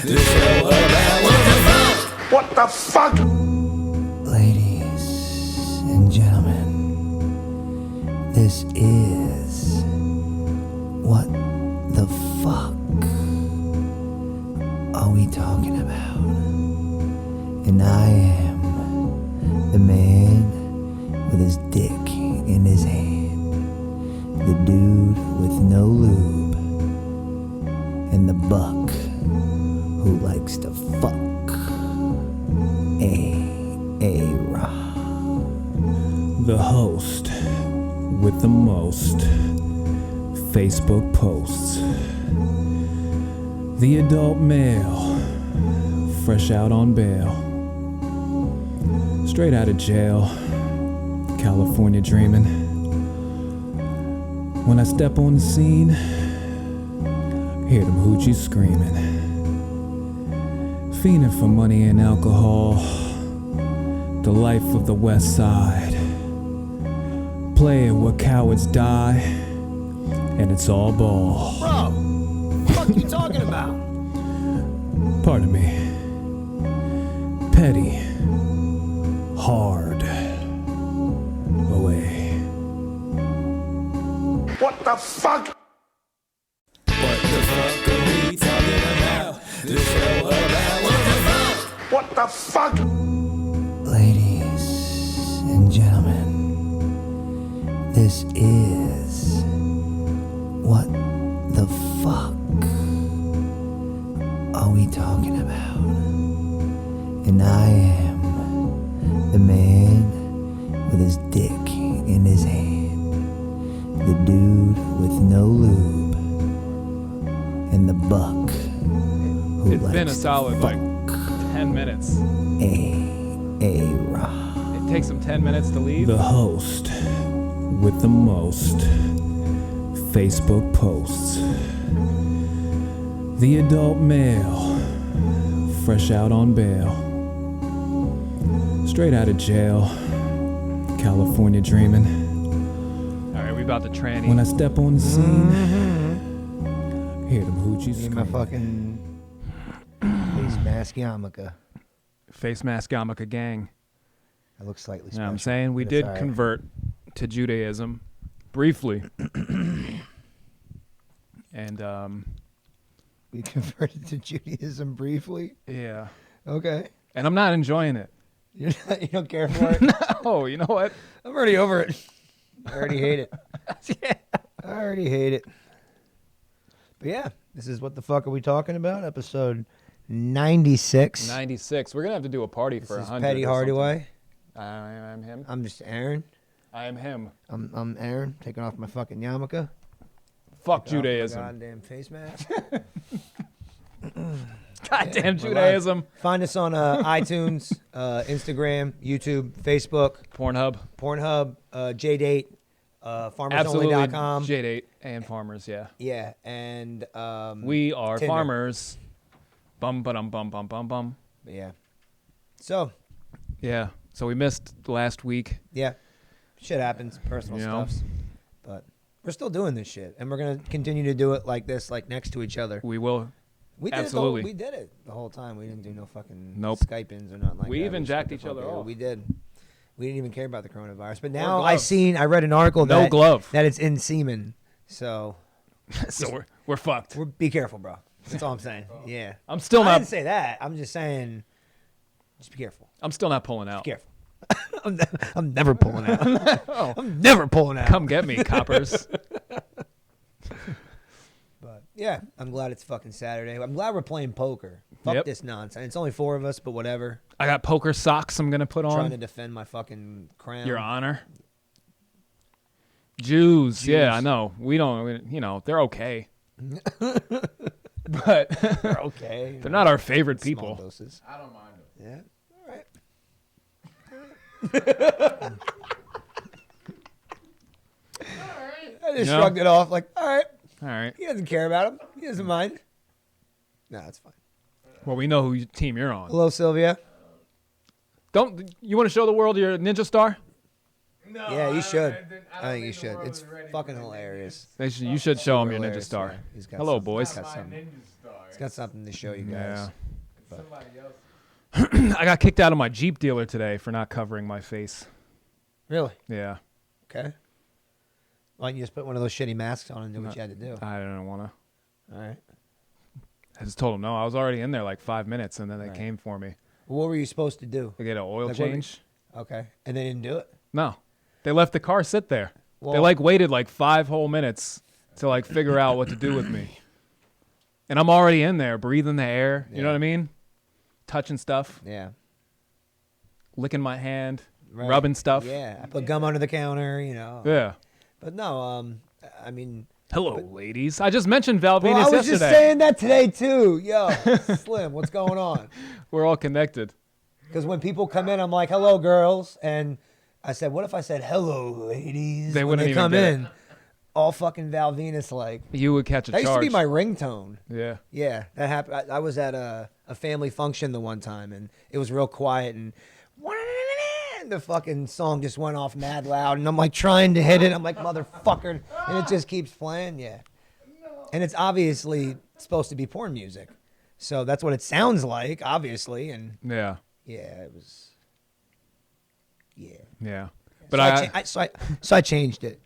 this show about what the fuck? Ladies and gentlemen, this is What the Fuck Are We Talking About? And I am the man with his dick in his hand, the dude with no lube, and the buck who likes to fuck. A-Rod. The host with the most Facebook posts. The adult male, fresh out on bail. Straight out of jail, California dreaming. When I step on the scene, hear them hoochies screaming. Fiending for money and alcohol, the life of the West Side. Play where cowards die, and it's all ball. Bro, what you talking about? Pardon me. Petty, hard, away. What the fuck? What the fuck are we talking about? This show about what the fuck? What the fuck? Ladies and gentlemen, this is What the Fuck Are We Talking About? And I am the man with his dick in his hand, the dude with no lube, and the buck who It's likes been a solid to like fuck. 10 minutes. A-Rod. It takes them 10 minutes to leave. The host with the most Facebook posts. The adult male, fresh out on bail. Straight out of jail, California dreaming. All right, we about to tranny. When I step on the scene, hear them hoochies Need my screaming. fucking Facemask Yarmulke. Facemask Yarmulke gang. I look slightly You special. know what I'm saying? We but it's did all right. convert to Judaism briefly. And We converted to Judaism briefly. yeah. Okay. And I'm not enjoying it. You don't care for it? Oh, you know what? I'm already over it. I already hate it. Yeah. I already hate it. But yeah, this is What the Fuck Are We Talking About? Episode 96. 96. We're going to have to do a party for This is 100. Petty Hardaway. I'm him. I'm just Aaron. I am him. I'm Aaron, taking off my fucking yarmulke. Fuck Taking off my Judaism. goddamn face mask. Goddamn we're Judaism. Find us on iTunes, Instagram, YouTube, Facebook, Pornhub. JDate, farmersonly.com. J8 and farmers, yeah. Yeah, and We are Tinder. farmers. Bum, ba-dum, bum, bum, bum, bum. But yeah. So, Yeah. So we missed last week. yeah. Shit happens, personal You know? stuffs. But we're still doing this shit. And we're going to continue to do it like this, like next to each other. We will. We did Absolutely. We did it the whole time. We didn't do no fucking Nope. Skype-ins or nothing like that. We even just jacked what the each other fuck, off. We did. We didn't even care about the coronavirus. But now gloves. I read an article No that, glove. that it's in semen. So So we're fucked. be careful, bro. That's all I'm saying. Yeah. I'm still I not. didn't say that. I'm just saying, just be careful. I'm still not pulling out. Be careful. I'm never pulling out. Oh. I'm never pulling out. Come get me, coppers. But yeah, I'm glad it's fucking Saturday. I'm glad we're playing poker. Fuck Yep. this nonsense. It's only 4 of us, but whatever. I got poker socks I'm gonna put Trying on. to defend my fucking crown. Your Honor. Jews. Yeah, Jews. I know. We don't. You know, they're okay. But They're okay. they're not our favorite Small people. doses. I don't mind it. Yeah. All right. I just You know? shrugged it off like, all right. All right. He doesn't care about him. He doesn't mind. No, it's fine. Well, we know who team you're on. Hello, Sylvia. Don't you want to show the world your ninja star? No, Yeah, you should. I I think you should. It's fucking hilarious. You should show them your ninja Hilarious, star. yeah. He's got Hello, some- boys. he's got some- Ninja star. It's got something to show you guys. Yeah. Somebody else. I got kicked out of my Jeep dealer today for not covering my face. Really? Yeah. Okay. Why don't you just put one of those shitty masks on and do what you had to do? I didn't want to. All right. I just told them no. I was already in there like 5 minutes, and then they came for me. What were you supposed to do? To get an oil change. Okay. And they didn't do it? No. They left the car sit there. Well, they like waited like 5 whole minutes to like figure out what to do with me. And I'm already in there breathing the air. You know what I mean? Touching stuff. Yeah. Licking my hand. Right. Rubbing stuff. Yeah. I put gum under the counter, you know. Yeah. But no, I mean. Hello, ladies. I just mentioned Val Venus I was yesterday. just saying that today, too. Yo, Slim, what's going on? We're all connected. Because when people come in, I'm like, hello, girls. And I said, what if I said, hello, ladies? They when wouldn't they even come get in. All fucking Val Venus like. You would catch a That charge. used to be my ringtone. Yeah. Yeah, that happened. I was at a family function the one time, and it was real quiet, and the fucking song just went off mad loud, and I'm like trying to hit it. I'm like, motherfucker, and it just keeps playing. Yeah. And it's obviously supposed to be porn music. So that's what it sounds like, obviously. And yeah, it was. Yeah. Yeah. But so I changed it.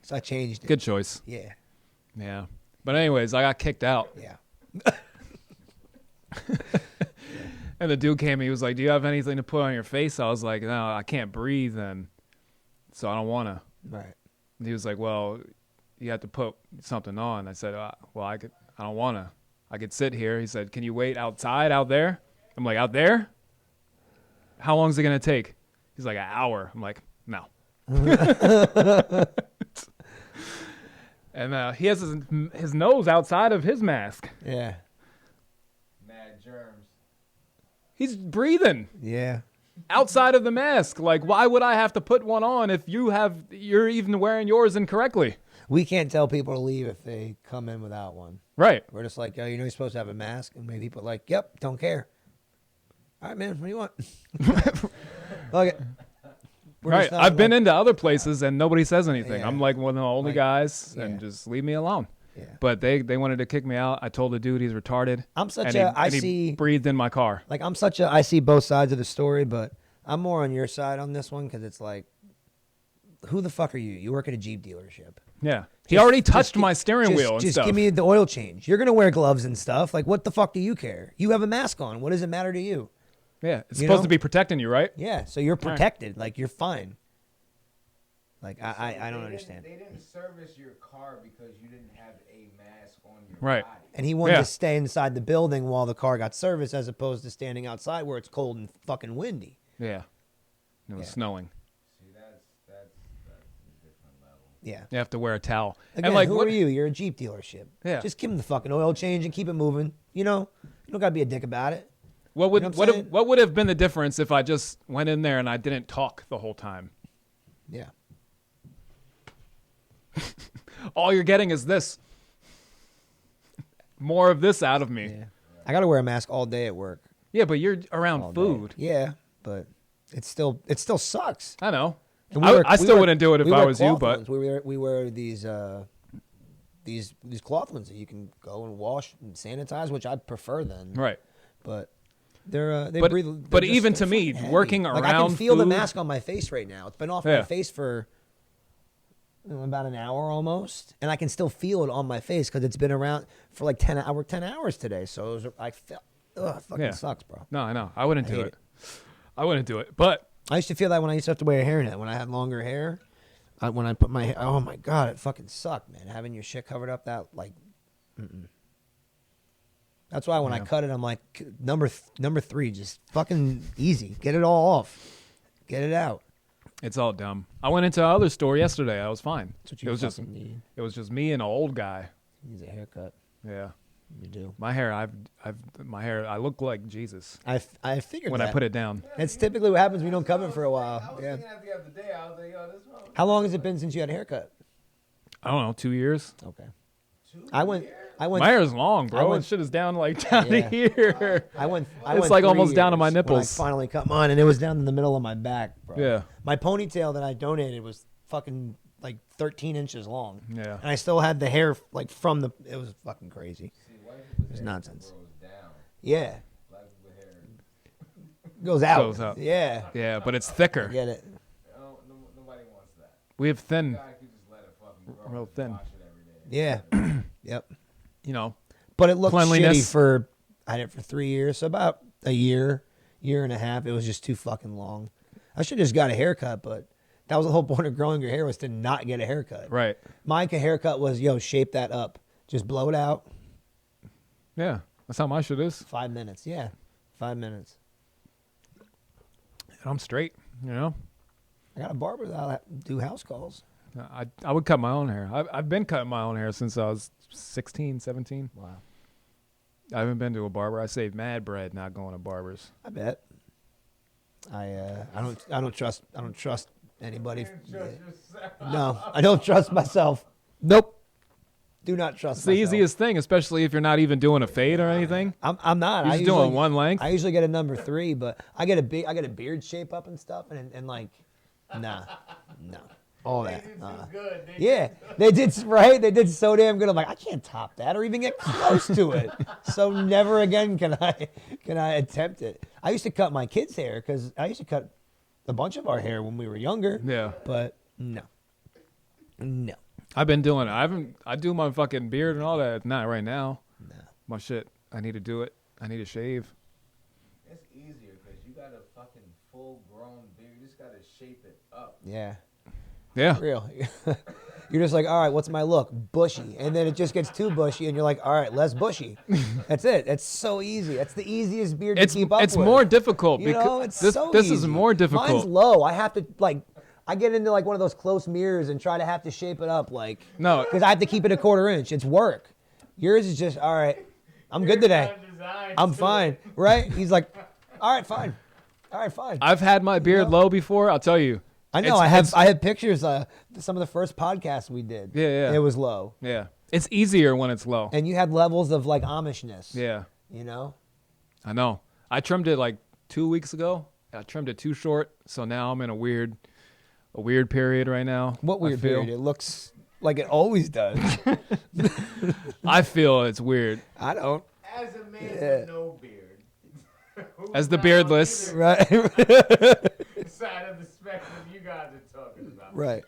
So I changed it. Good choice. Yeah. Yeah. But anyways, I got kicked out. Yeah. And the dude came, he was like, do you have anything to put on your face? I was like, no, I can't breathe, and so I don't want to. Right. And he was like, well, you have to put something on. I said, well, I don't want to. I could sit here. He said, can you wait outside out there? I'm like, out there? How long is it going to take? He's like, an hour. I'm like, no. And he has his nose outside of his mask. Yeah. Mad germs. He's breathing. Yeah. Outside of the mask. Like, why would I have to put one on if you're even wearing yours incorrectly? We can't tell people to leave if they come in without one. Right. We're just like, oh, you know, you're supposed to have a mask. And maybe people are like, yep, don't care. All right, man, what do you want? Okay. Right. I've been into other places and nobody says anything. Yeah. I'm like one of the only guys and just leave me alone. Yeah. But they wanted to kick me out. I told the dude he's retarded. I'm such he breathed in my car. Like, I see both sides of the story, but I'm more on your side on this one because it's like, who the fuck are you? You work at a Jeep dealership. Yeah. He already touched my steering wheel and just stuff. Give me the oil change. You're going to wear gloves and stuff. Like, what the fuck do you care? You have a mask on. What does it matter to you? Yeah. It's supposed to be protecting you, right? Yeah. So you're protected. Like, you're fine. Like, I don't understand. They didn't service your car because you didn't have a mask on your Right. body. And he wanted to stay inside the building while the car got serviced as opposed to standing outside where it's cold and fucking windy. Yeah. It was snowing. See, that's a different level. Yeah. You have to wear a towel. Again, and like, who are you? You're a Jeep dealership. Yeah. Just give him the fucking oil change and keep it moving. You know? You don't got to be a dick about it. What would You know what I'm saying? what would have been the difference if I just went in there and I didn't talk the whole time? Yeah. All you're getting is this. More of this out of me. Yeah. I got to wear a mask all day at work. Yeah, but you're around All food. day. Yeah, but it still sucks. I know. And I still wouldn't do it if I was you, but ones. we wear these cloth ones that you can go and wash and sanitize, which I prefer then. right. But they're they But- breathe. but they're even just to me, fucking heavy. working like, I around can feel the food- mask on my face right now. It's been off Yeah. my face for about an hour almost, and I can still feel it on my face because it's been around for like 10 hours today. So I felt, it fucking sucks, bro. No, I know. I wouldn't do hate it. I wouldn't do it. But I used to feel that when I used to have to wear a hairnet. When I had longer hair, when I put my hair, oh my God, it fucking sucked, man. Having your shit covered up that, like, That's why when I cut it, I'm like, number 3, just fucking easy. Get it all off. Get it out. it's all dumb. I went into another store yesterday. I was fine. That's what you It was just fucking need. it was just me and an old guy. Needs a haircut. Yeah. You do. My hair, I look like Jesus I figured when that. I put it down. That's typically what happens when you don't come in for a I while. was Yeah. thinking that the other day. I was like, yo, this one. How long has it been since you had a haircut? I don't know, 2 years. Okay. I went. My hair is long, bro. went- This shit is down like down to Yeah. here. I went It's like 3 almost down to my years nipples. When I finally cut mine, and it was down in the middle of my back, bro. Yeah. My ponytail that I donated was fucking like 13 inches long. Yeah. And I still had the hair like from the. It was fucking crazy. It's nonsense. Goes down. Yeah. Black people hair. Goes out. Goes up. Yeah. Yeah, but it's thicker. Get it. Nobody wants that. We have thin, Guy could just let it fucking grow. real thin. Wash it every day. Yeah. Yep. You know, But it looked Cleanliness. shitty for, I did it for 3 years. So about a year and a half. It was just too fucking long. I should have just got a haircut, but that was the whole point of growing your hair was to not get a haircut. right? My haircut was, shape that up. Just blow it out. Yeah, that's how my shit is. 5 minutes. Yeah. 5 minutes. And I'm straight. You know, I got a barber that'll do house calls. I would cut my own hair. I've been cutting my own hair since I was 16, 17. Wow. I haven't been to a barber. I saved mad bread not going to barbers. I bet. I don't trust anybody. No, I don't trust myself. Nope. Do not trust It's the myself. easiest thing, especially if you're not even doing a fade or anything. I'm not. You're just doing one length. I usually get a number 3, but I get a beard shape up and stuff, and like, no, all that. Good. Yeah, they did right. They did so damn good. I'm like, I can't top that or even get close to it. So never again can I attempt it. I used to cut my kids' hair because I used to cut a bunch of our hair when we were younger. Yeah. But no. I've been doing it. I do my fucking beard and all that. Not right now. No. My shit. I need to do it. I need to shave. It's easier because you got a fucking full-grown beard. You just got to shape it up. Yeah. Yeah. Real. You're just like, all right, what's my look? Bushy. And then it just gets too bushy, and you're like, all right, less bushy. That's it. It's so easy. That's the easiest beard to keep up It's with. more difficult You know, because it's this so this easy. is more difficult. Mine's low. I have to, I get into, one of those close mirrors and try to have to shape it up, No. because I have to keep it a 1/4 inch. It's work. Yours is just, all right, I'm good today. I'm fine. Right? He's like, all right, fine. All right, fine. I've had my beard low before. I'll tell you. I know. I have pictures. Some of the first podcasts we did. Yeah. It was low, Yeah. It's easier when it's low. and you had levels of Amishness. Yeah. You know. I know. I trimmed it 2 weeks ago. I trimmed it too short, so now I'm in a weird period right now. What weird I feel. period? It looks like it always does. I feel it's weird. I don't. As a man with no beard. As the beardless. Right. Side of the spectrum you guys are talking about. Right.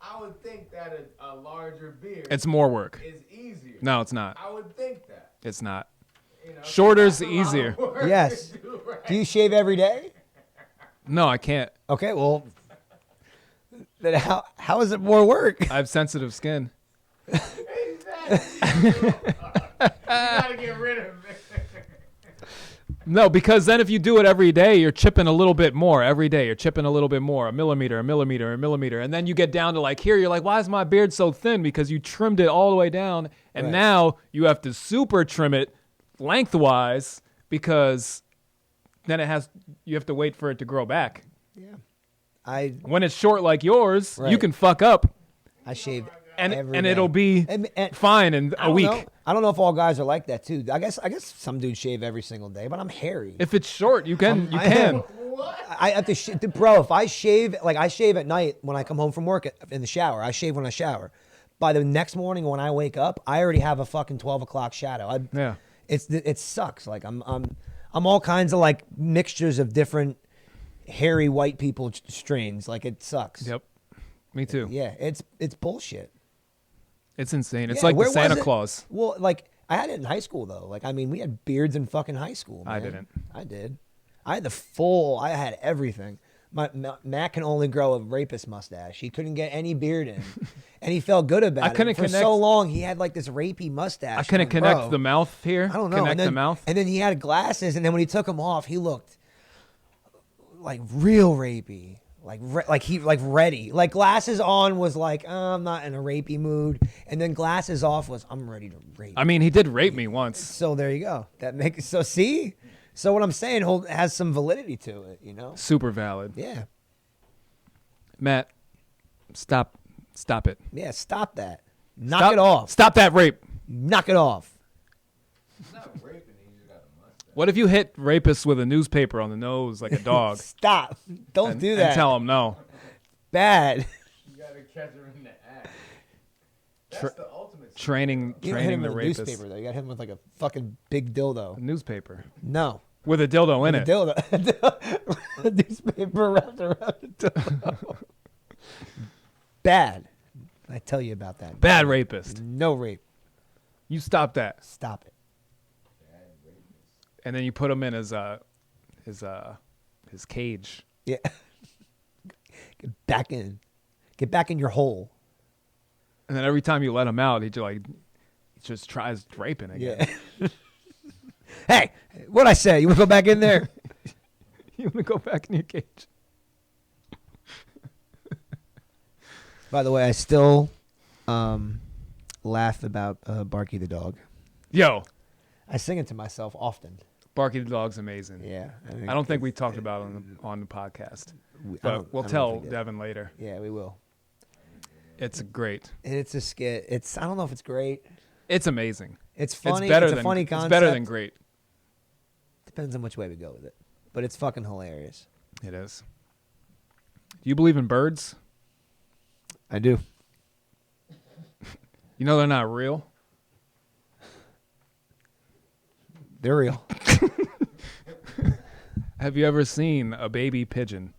I would think that a larger beard It's more work. is easier. No, it's not. I would think that. It's not. You know, Shorter's that's a lot of easier. work Yes. to do, right? Do you shave every day? No, I can't. Okay. Well, then how is it more work? I have sensitive skin. Exactly. You gotta get rid of it. No, because then if you do it every day, you're chipping a little bit more every day. You're chipping a little bit more, a millimeter, and then you get down to here. You're like, why is my beard so thin? Because you trimmed it all the way down, and Right. now you have to super trim it lengthwise because then you have to wait for it to grow back. I When it's short like yours, you Right. can fuck up, shave and every and day. it'll be And fine in I a don't week. know. I don't know if all guys are like that too. I guess some dudes shave every single day, but I'm hairy. If it's short, you can. You I can. am. I have to, bro. If I shave, I shave at night when I come home from work in the shower. I shave when I shower. By the next morning when I wake up, I already have a fucking 12 o'clock shadow. Yeah. It sucks. I'm all kinds of mixtures of different hairy white people strains. It sucks. Yep. Me too. Yeah, it's bullshit. It's insane. It's Yeah, like where the Santa was it? Claus. Well, I had it in high school though. We had beards in fucking high school. I man. didn't. I did. I had everything. Matt can only grow a rapist mustache. He couldn't get any beard in, and he felt good about it. couldn't For connect- so long, he had this rapey mustache. I couldn't I'm connect bro, the mouth here. I don't know. Connect and then, the mouth. And then he had glasses, and then when he took them off, he looked real rapey. Ready. Glasses on was I'm not in a rapey mood, and then glasses off was I'm ready to rape. I mean, he did rape me once. So there you go. See. So what I'm saying has some validity to it, you know? Super valid. Yeah. Matt, stop it. Yeah, stop that. Knock it off. Stop that rape. Knock it off. It's not raping, he just got a mustache. What if you hit rapists with a newspaper on the nose like a dog? Stop. Don't do that. And tell them no. Bad. You gotta catch her in the act. training You don't hit him the with a rapist. newspaper though. You got to hit him with like a fucking big dildo. A newspaper No. with a dildo in A it. dildo. A newspaper wrapped around a dildo. Bad. I tell you about that. Bad rapist. No rape. You stop that. Stop it. And then you put him in his cage. Yeah. Get back in. Get back in your hole. And then every time you let him out, he just tries raping again. Yeah. Hey, what'd I say? You want to go back in there? You want to go back in your cage? By the way, I still laugh about Barky the dog. Yo, I sing it to myself often. Barky the dog's amazing. Yeah. I don't think we talked about it on the podcast, I but we'll don't know tell if we did. Devin later. Yeah, we will. It's great. It's a skit. I don't know if it's great. It's amazing. It's funny. It's better it's a than funny It's concept. better than great. Depends on which way we go with it. But it's fucking hilarious. It is. Do you believe in birds? I do. You know they're not real. They're real. Have you ever seen a baby pigeon?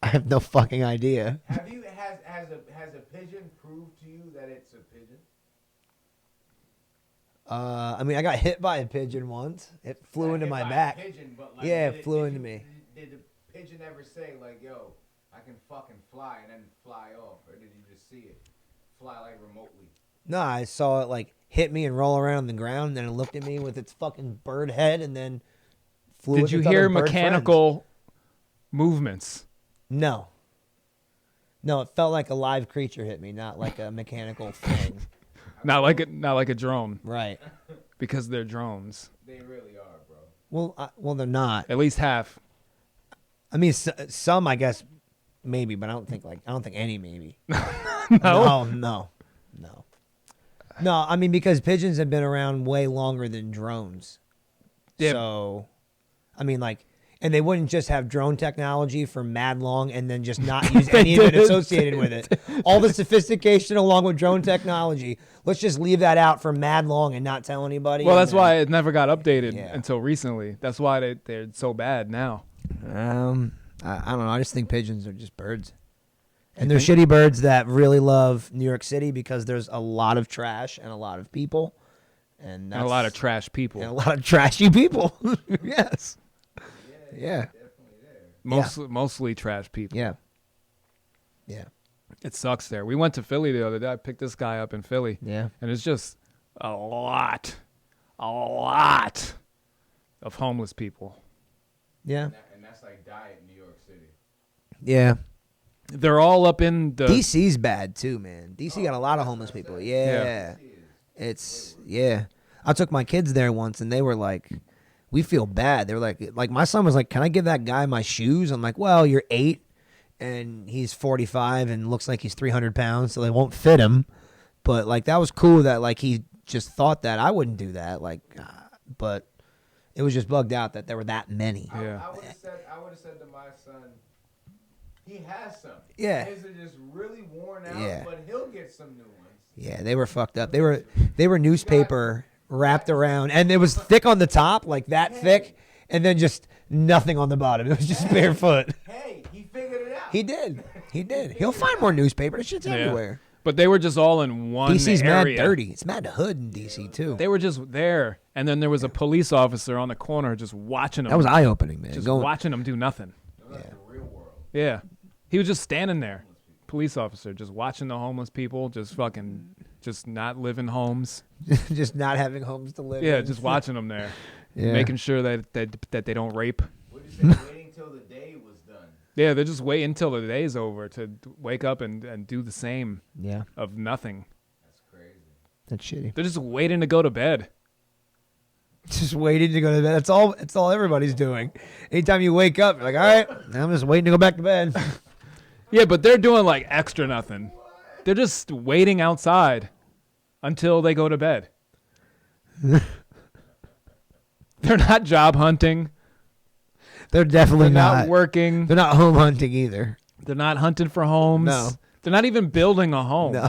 I have no fucking idea. Have you has a pigeon proved to you that it's a pigeon? I mean, I got hit by a pigeon once. It flew Not into hit my by a back. pigeon, but like, Yeah, did it flew did into you- me. Did the pigeon ever say like, "Yo, I can fucking fly," and then fly off, or did you just see it fly like remotely? No, I saw it like hit me and roll around on the ground, and then it looked at me with its fucking bird head, and then flew. Did with you its other hear bird mechanical movements? friends. No. No, it felt like a live creature hit me, not like a mechanical thing. Not like a drone, Right. because they're drones. They really are, bro. Well, they're not. At least half. I mean, some I guess maybe, but I don't think any maybe. No? No. I mean, because pigeons have been around way longer than drones. Yeah. So, I mean, like, and they wouldn't just have drone technology for mad long and then just not use any of it didn't. associated with it. All the sophistication along with drone technology. Let's just leave that out for mad long and not tell anybody. Well, and that's then- why it never got updated Yeah. until recently. That's why they're so bad now. I don't know. I just think pigeons are just birds. And they're shitty birds that really love New York City because there's a lot of trash and a lot of people. And And a lot of trash people. and a lot of trashy people. Yes. Yeah. Mostly trash people. Yeah. Yeah. It sucks there. We went to Philly the other day. I picked this guy up in Philly. Yeah. And it's just a lot of homeless people. Yeah. And that's like diet in New York City. Yeah. They're all up in the DC's bad too, man. DC got a lot of homeless people. Yeah. Yeah. I took my kids there once and they were like, we feel bad. They were like my son was like, can I give that guy my shoes? I'm like, well, you're 8 and he's 45 and looks like he's 300 pounds, so they won't fit him. But like, that was cool that like he just thought that. I wouldn't do that. Like, but it was just bugged out that there were that many. Yeah. I would have said to my son, he has some. Yeah. His are just really worn out, Yeah. but he'll get some new ones. Yeah, they were fucked up. They were newspaper wrapped around, and it was thick on the top, like that thick, and then just nothing on the bottom. It was just barefoot. Hey, he figured it out. He did. He'll find more newspaper. That shit's everywhere. But they were just all in one DC's area. mad dirty. It's mad hood in DC too. They were just there, and then there was a police officer on the corner just watching them. That was eye opening, man. just watching them do nothing. That's the real world. Yeah, he was just standing there, police officer, just watching the homeless people, just not living homes. just not having homes to live Yeah, in. just watching them there, Yeah. making sure that they don't rape. What did you say? Waiting till the day was done. Yeah, they're just waiting until the day's over to wake up and do the same Yeah, of nothing. That's crazy. that's shitty. They're just waiting to go to bed. Just waiting to go to bed. That's all everybody's doing. Anytime you wake up, you're like, all right, I'm just waiting to go back to bed. Yeah, but they're doing like extra nothing. They're just waiting outside until they go to bed. They're not job hunting. They're definitely They're not not working. They're not home hunting either. They're not hunting for homes. No. They're not even building a home. No.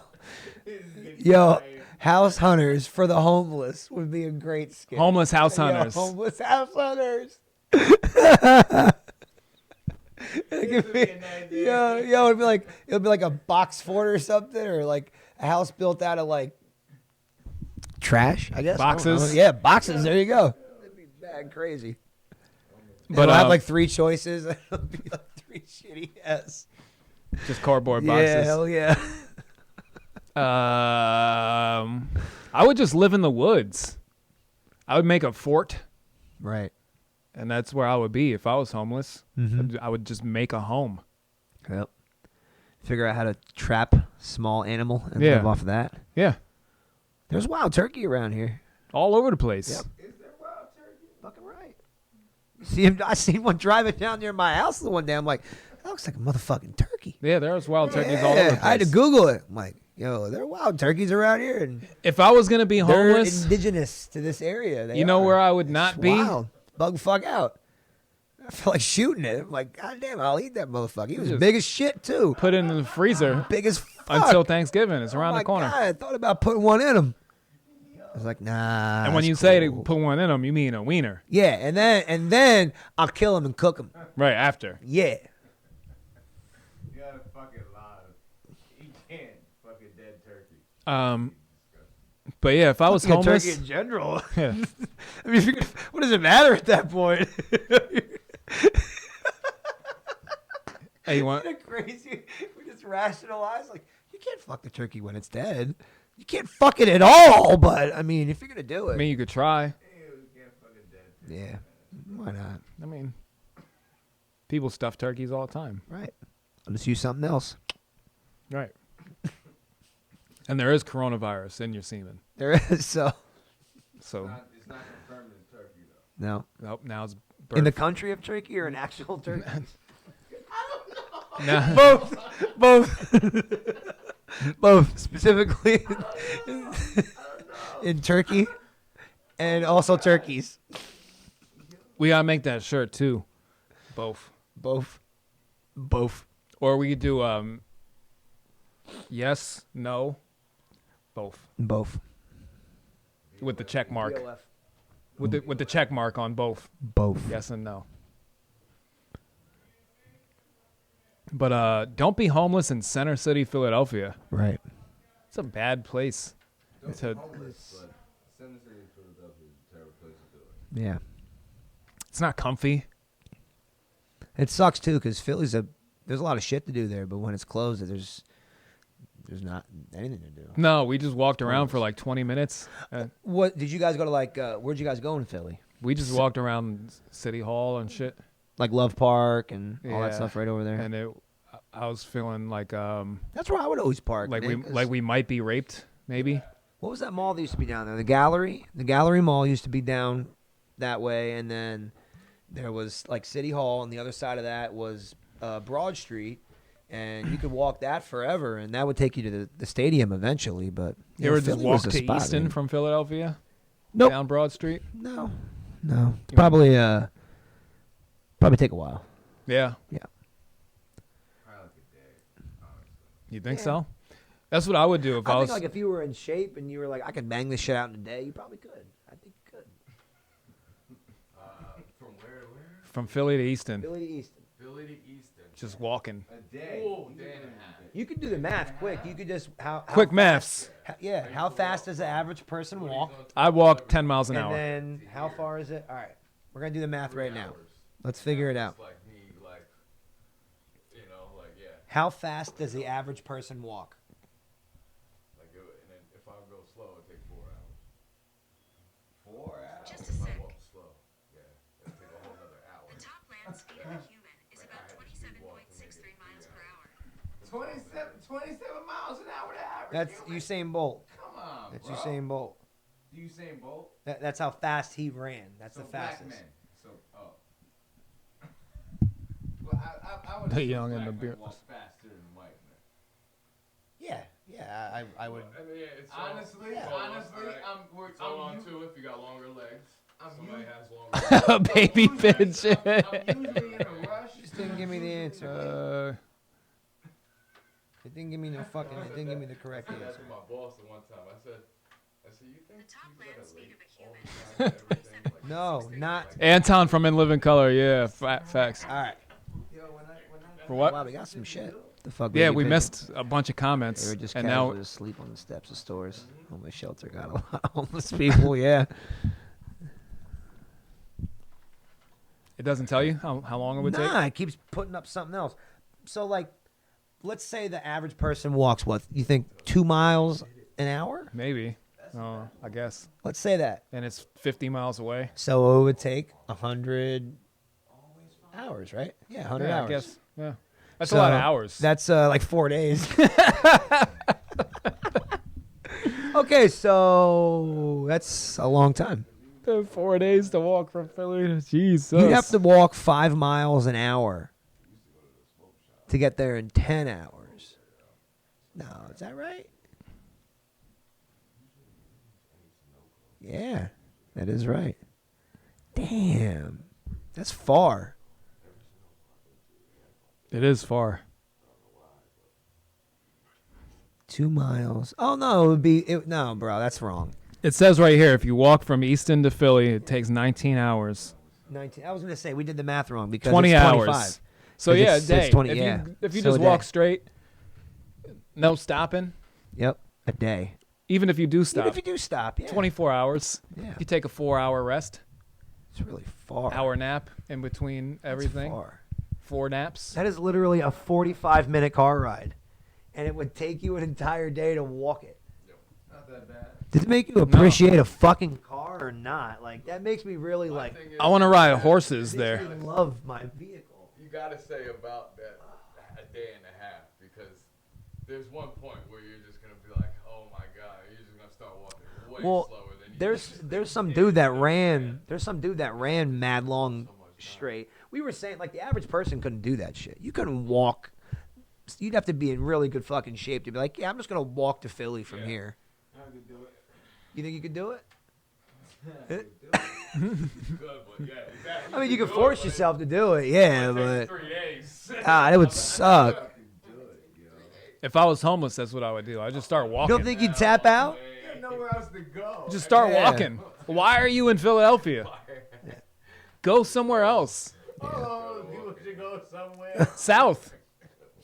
Yo, house hunters for the homeless would be a great skit. Homeless house Yo, hunters. homeless house hunters. It'd be like a box fort or something, or like a house built out of like trash, I guess. Boxes? I don't know. Yeah, boxes. There you go. That'd be bad crazy. But It'll have like 3 choices. It'll be like 3 shitty ass. just cardboard boxes. Yeah, hell yeah. I would just live in the woods. I would make a fort, Right. and that's where I would be if I was homeless. Mm-hmm. I would just make a home. Yep. Figure out how to trap small animal and Yeah. live off of that. Yeah, There's wild turkey around here. all over the place. Yep. Fucking right. See him? I seen one driving down near my house the one day. I'm like, that looks like a motherfucking turkey. Yeah, there's wild turkeys all over the place. I had to Google it. I'm like, yo, there are wild turkeys around here, and If I was gonna be they're homeless, indigenous to this area. They you know are. where I would It's not be? wild. Bug the fuck out. I feel like shooting it. I'm like, God damn, I'll eat that motherfucker. He was Just big as shit too. Put it in the freezer Big as fuck. until Thanksgiving. It's around Oh my the corner. God, I thought about putting one in him. I was like, nah. And when that's you say to cool. put one in them, you mean a wiener, Yeah, and then I'll kill him and cook him. right after. Yeah. You gotta fucking lie. You can't fuck a dead turkey. But yeah, if I was Fucking a homeless, turkey in general. yeah, I mean, what does it matter at that point? hey, you want? Isn't it crazy? We just rationalize like you can't fuck the turkey when it's dead. You can't fuck it at all. But I mean, if you're gonna do I it, mean, you could try. Ew, you can't fuck a dead turkey. yeah, why not? I mean, people stuff turkeys all the time, Right. I'll just use something else. right? And there is coronavirus in your semen, There is so so It's not confirmed in turkey though. no nope, now it's in the birth. country of turkey or an actual turkey. Now- both, both specifically in Turkey and also turkeys. we gotta make that shirt too, both. Both. Or we could do yes, no, both Both. with the check mark. With the check mark on both. Both. Yes and no. But don't be homeless in Center City, Philadelphia. Right. It's a bad place. Don't To- be homeless, but Center City, Philadelphia is a terrible place to do it. Yeah. It's not comfy. It sucks too because there's a lot of shit to do there, but when it's closed, there's not anything to do. No, we just walked around for like 20 minutes. What did you guys go to? Like, where'd you guys go in Philly? We just walked around City Hall and shit. Like Love Park and all that Yeah. stuff right over there. And I was feeling like That's where I would always park. like man, 'cause we might be raped, maybe. what was that mall that used to be down there? The Gallery. The Gallery Mall used to be down that way, and then there was like City Hall, and the other side of that was Broad Street, and you could walk that forever, and that would take you to the stadium eventually. But You ever just Philly walk was a to spot, Easton man. from Philadelphia? Nope. Down Broad Street? No. You Probably take a while. Yeah. Probably like a day, honestly. You think Yeah. so? That's what I would do if I I was think like if you were in shape and you were like, I could bang this shit out in a day, you probably could. I think you could. From where to where? from Philly to Easton, Philly to Easton. Philly to Easton. just walking. A day. Whoa, Day and a half. You could do the math quick. You could just how Quick maths. Yeah, how fast does the average person walk? I walk 10 miles an And hour. then how far is it? All right, we're gonna do the math right now. Let's figure it out. It's like me, like, you know, like, yeah. How fast does the average person walk? Like, and then if I go slow, it takes 4 hours. 4 hours? Just a If I sec. walk slow. Yeah. It'll take a whole other hour. The top land speed of a human is about 27.63 miles per hour. 27 miles an hour to average. That's Usain Bolt. Come on, That's bro. Usain Bolt. Usain Bolt? That's how fast he ran. That's So the black fastest. men. So, oh. Well, I would The assume young and black the men beard- walk faster than white men. Yeah, I would. I mean, it's Honestly, Yeah. honestly, it's all I'm on too if you got longer legs. I'm Somebody u- has longer legs. Baby bitch. I'm usually in a rush. Just didn't give me the answer. didn't give me no fucking. It didn't give me the correct I said that answer. to my boss the one time. I said, you think The top people land that are speed late of a all human the time and everything, like, No, not. Anton from In Living Color. Yeah, facts. All right. For Wow, what? we got some shit. The fuck. Yeah, Lady we Pigeon? missed a bunch of They comments, were just and casually now asleep on the steps of stores. Homeless shelter got a lot of homeless people. Yeah. it doesn't tell you how long it would take. Nah, it keeps putting up something else. So like, let's say the average person walks what you think 2 miles an hour. Maybe. I guess. Let's say that. And it's 50 miles away. So it would take 100 hours, right? Yeah, 100 Yeah, hours. I guess. Yeah. That's So a lot of hours. That's like 4 days. Okay, so that's a long time. 4 days to walk from Philly. Jesus. You'd have to walk 5 miles an hour to get there in 10 hours. No, is that right? Yeah, that is right. Damn, that's far. It is far. 2 miles. Oh no, it would be no, bro. That's wrong. It says right here, if you walk from Easton to Philly, it takes 19 hours. 19. I was gonna say we did the math wrong because 20 it's hours. 25. So 'Cause yeah, it's- a day. it's 20, if yeah. you, if you So just a walk day. straight, no stopping, Yep, a day. even if you do stop, Even if you do stop, yeah. 24 hours. Yeah, You take a 4-hour rest, it's really far. hour nap in between That's everything. far. 4 naps. That is literally a 45-minute car ride, and it would take you an entire day to walk it. Not that bad. Does it make you appreciate a fucking car or not? Like that makes me really like. thing is, I want to ride horses Makes there. me love my vehicle. you gotta say about that a day and a half, because there's one point where you're just gonna be like, oh my god, you're just gonna start walking way Well, slower than you there's some dude that ran mad long straight. We were saying like the average person couldn't do that shit. You couldn't walk. You'd have to be in really good fucking shape to be like, yeah, I'm just gonna walk to Philly from here. I could do it. You think you could do it? good, but yeah, exactly. I mean, you can could do it, force but yourself to do it, yeah, it but takes 3 days. it would suck. If I was homeless, that's what I would do. I'd just start You walking. don't think you'd tap out? You have nowhere else to go. Just start Yeah. walking. Why are you in Philadelphia? Go somewhere else. Oh, people should go somewhere. South.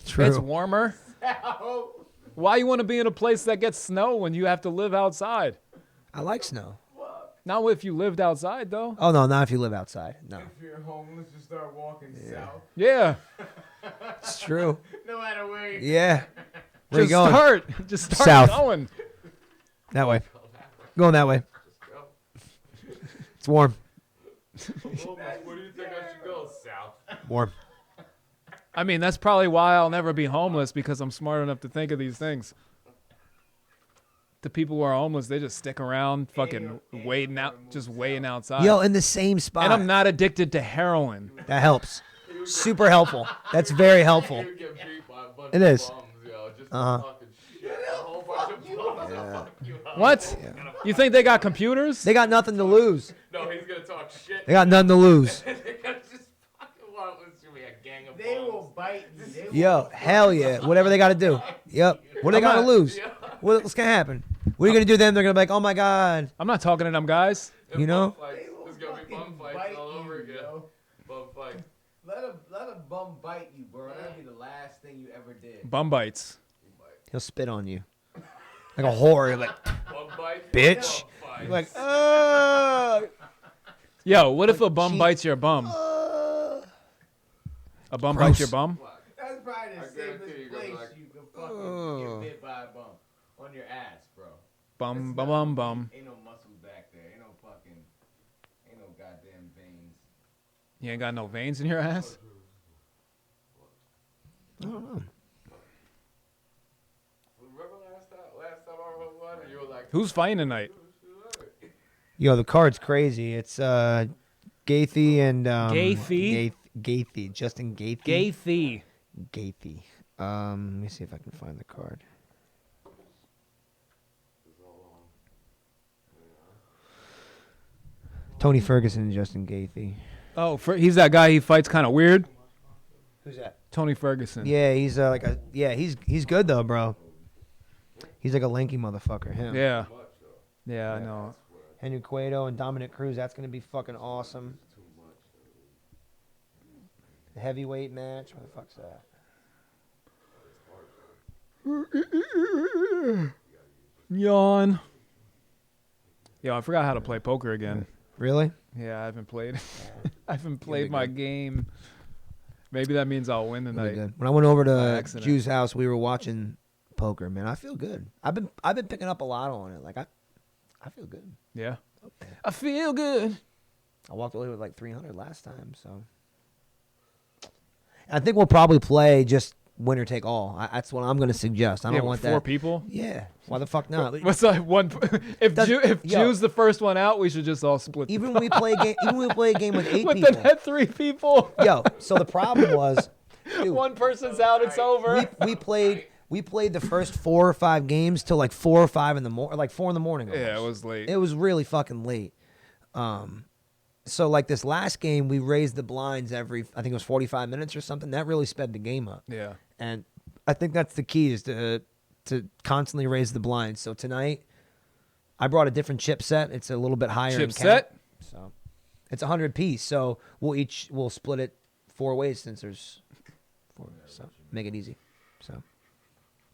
True. It's warmer. Oh, Why you want to be in a place that gets snow when you have to live outside? I like snow. Not if you lived outside, though. Oh no, not if you live outside. No, if you're homeless, you start walking south. Yeah. it's true. No matter where you Yeah. Where you Just going? start. Just start South. going. That way. Going that way. It's warm. Where do you think I should go? South. Warm. I mean, that's probably why I'll never be homeless, because I'm smart enough to think of these things. The people who are homeless, they just stick around, fucking waiting outside. Yo, in the same spot. And I'm not addicted to heroin. That helps. Super helpful. That's very helpful. You get beat by a bunch It of is. bums, yo, just Uh-huh. talking shit. A whole bunch of bums. Fuck you up. What? You think they got computers? They got nothing to lose. No, he's gonna talk shit. They got nothing to lose. They're gonna just fucking want to be a gang of they bums. will bite you. They will Yo, hell yeah. Whatever they got to do. Yep. What do they got to lose? What's going to happen? What are you going to do then? They're going to be like, oh my God. I'm not talking to them guys. You know? There's gonna be bum bite fights all over you, again. yo. Bum fight. Let a bum bite you, bro. That'd be the last thing you ever did. Bum bites. He'll spit on you. Like a whore. You're like, Bum fight. bitch. Bum fight. You're like, Yo, what if a bum cheek. bites your bum? A bum Gross. bites your bum? That's probably the I guarantee safest you gonna be place like, you can fucking get bit by a bum. On your ass, bro. Bum, bum, bum, bum. Ain't no muscles back there. Ain't no goddamn veins. You ain't got no veins in your ass? I don't know. Remember last time I wrote one, and you were like, Who's fighting tonight? Yo, the card's crazy. It's Gaethje and Gaethje? Gaethje, Justin Gaethje. Gaethje. Gaethje. Let me see if I can find the card. Tony Ferguson and Justin Gaethje. Oh, he's that guy. He fights kind of weird. Who's that? Tony Ferguson. Yeah, he's he's good though, bro. He's like a lanky motherfucker. Him. Yeah. Yeah, I know. Henry Cueto and Dominic Cruz. That's gonna be fucking awesome. The heavyweight match. What the fuck's that? Yawn. Yo, I forgot how to play poker again. Really? Yeah, I haven't played. I haven't played my game. Maybe that means I'll win Really tonight. good. When I went over By to accident. Juice's house, we were watching poker. Man, I feel good. I've been picking up a lot on it. Like I feel good. Yeah. I feel good. I walked away with like 300 last time, so. I think we'll probably play just winner take all. That's what I'm going to suggest. I don't want four that. people. Yeah. Why the fuck not? What's that one? If Yo. Jew's the first one out, we should just all split. Even when we play a game with 8 with people. the net 3 people. Yo, so the problem was, dude, One person's out, it's over. we played the first 4 or 5 games till like 4 or 5 in the morning, like 4 in the morning. Yeah, almost. it was late. It was really fucking late. So like this last game, we raised the blinds every, I think it was 45 minutes or something. That really sped the game up. Yeah. And I think that's the key is to constantly raise the blinds. So tonight, I brought a different chip set. It's a little bit higher. Chip in count. set? So it's 100 piece. So we'll split it 4 ways since there's 4. So make it easy. So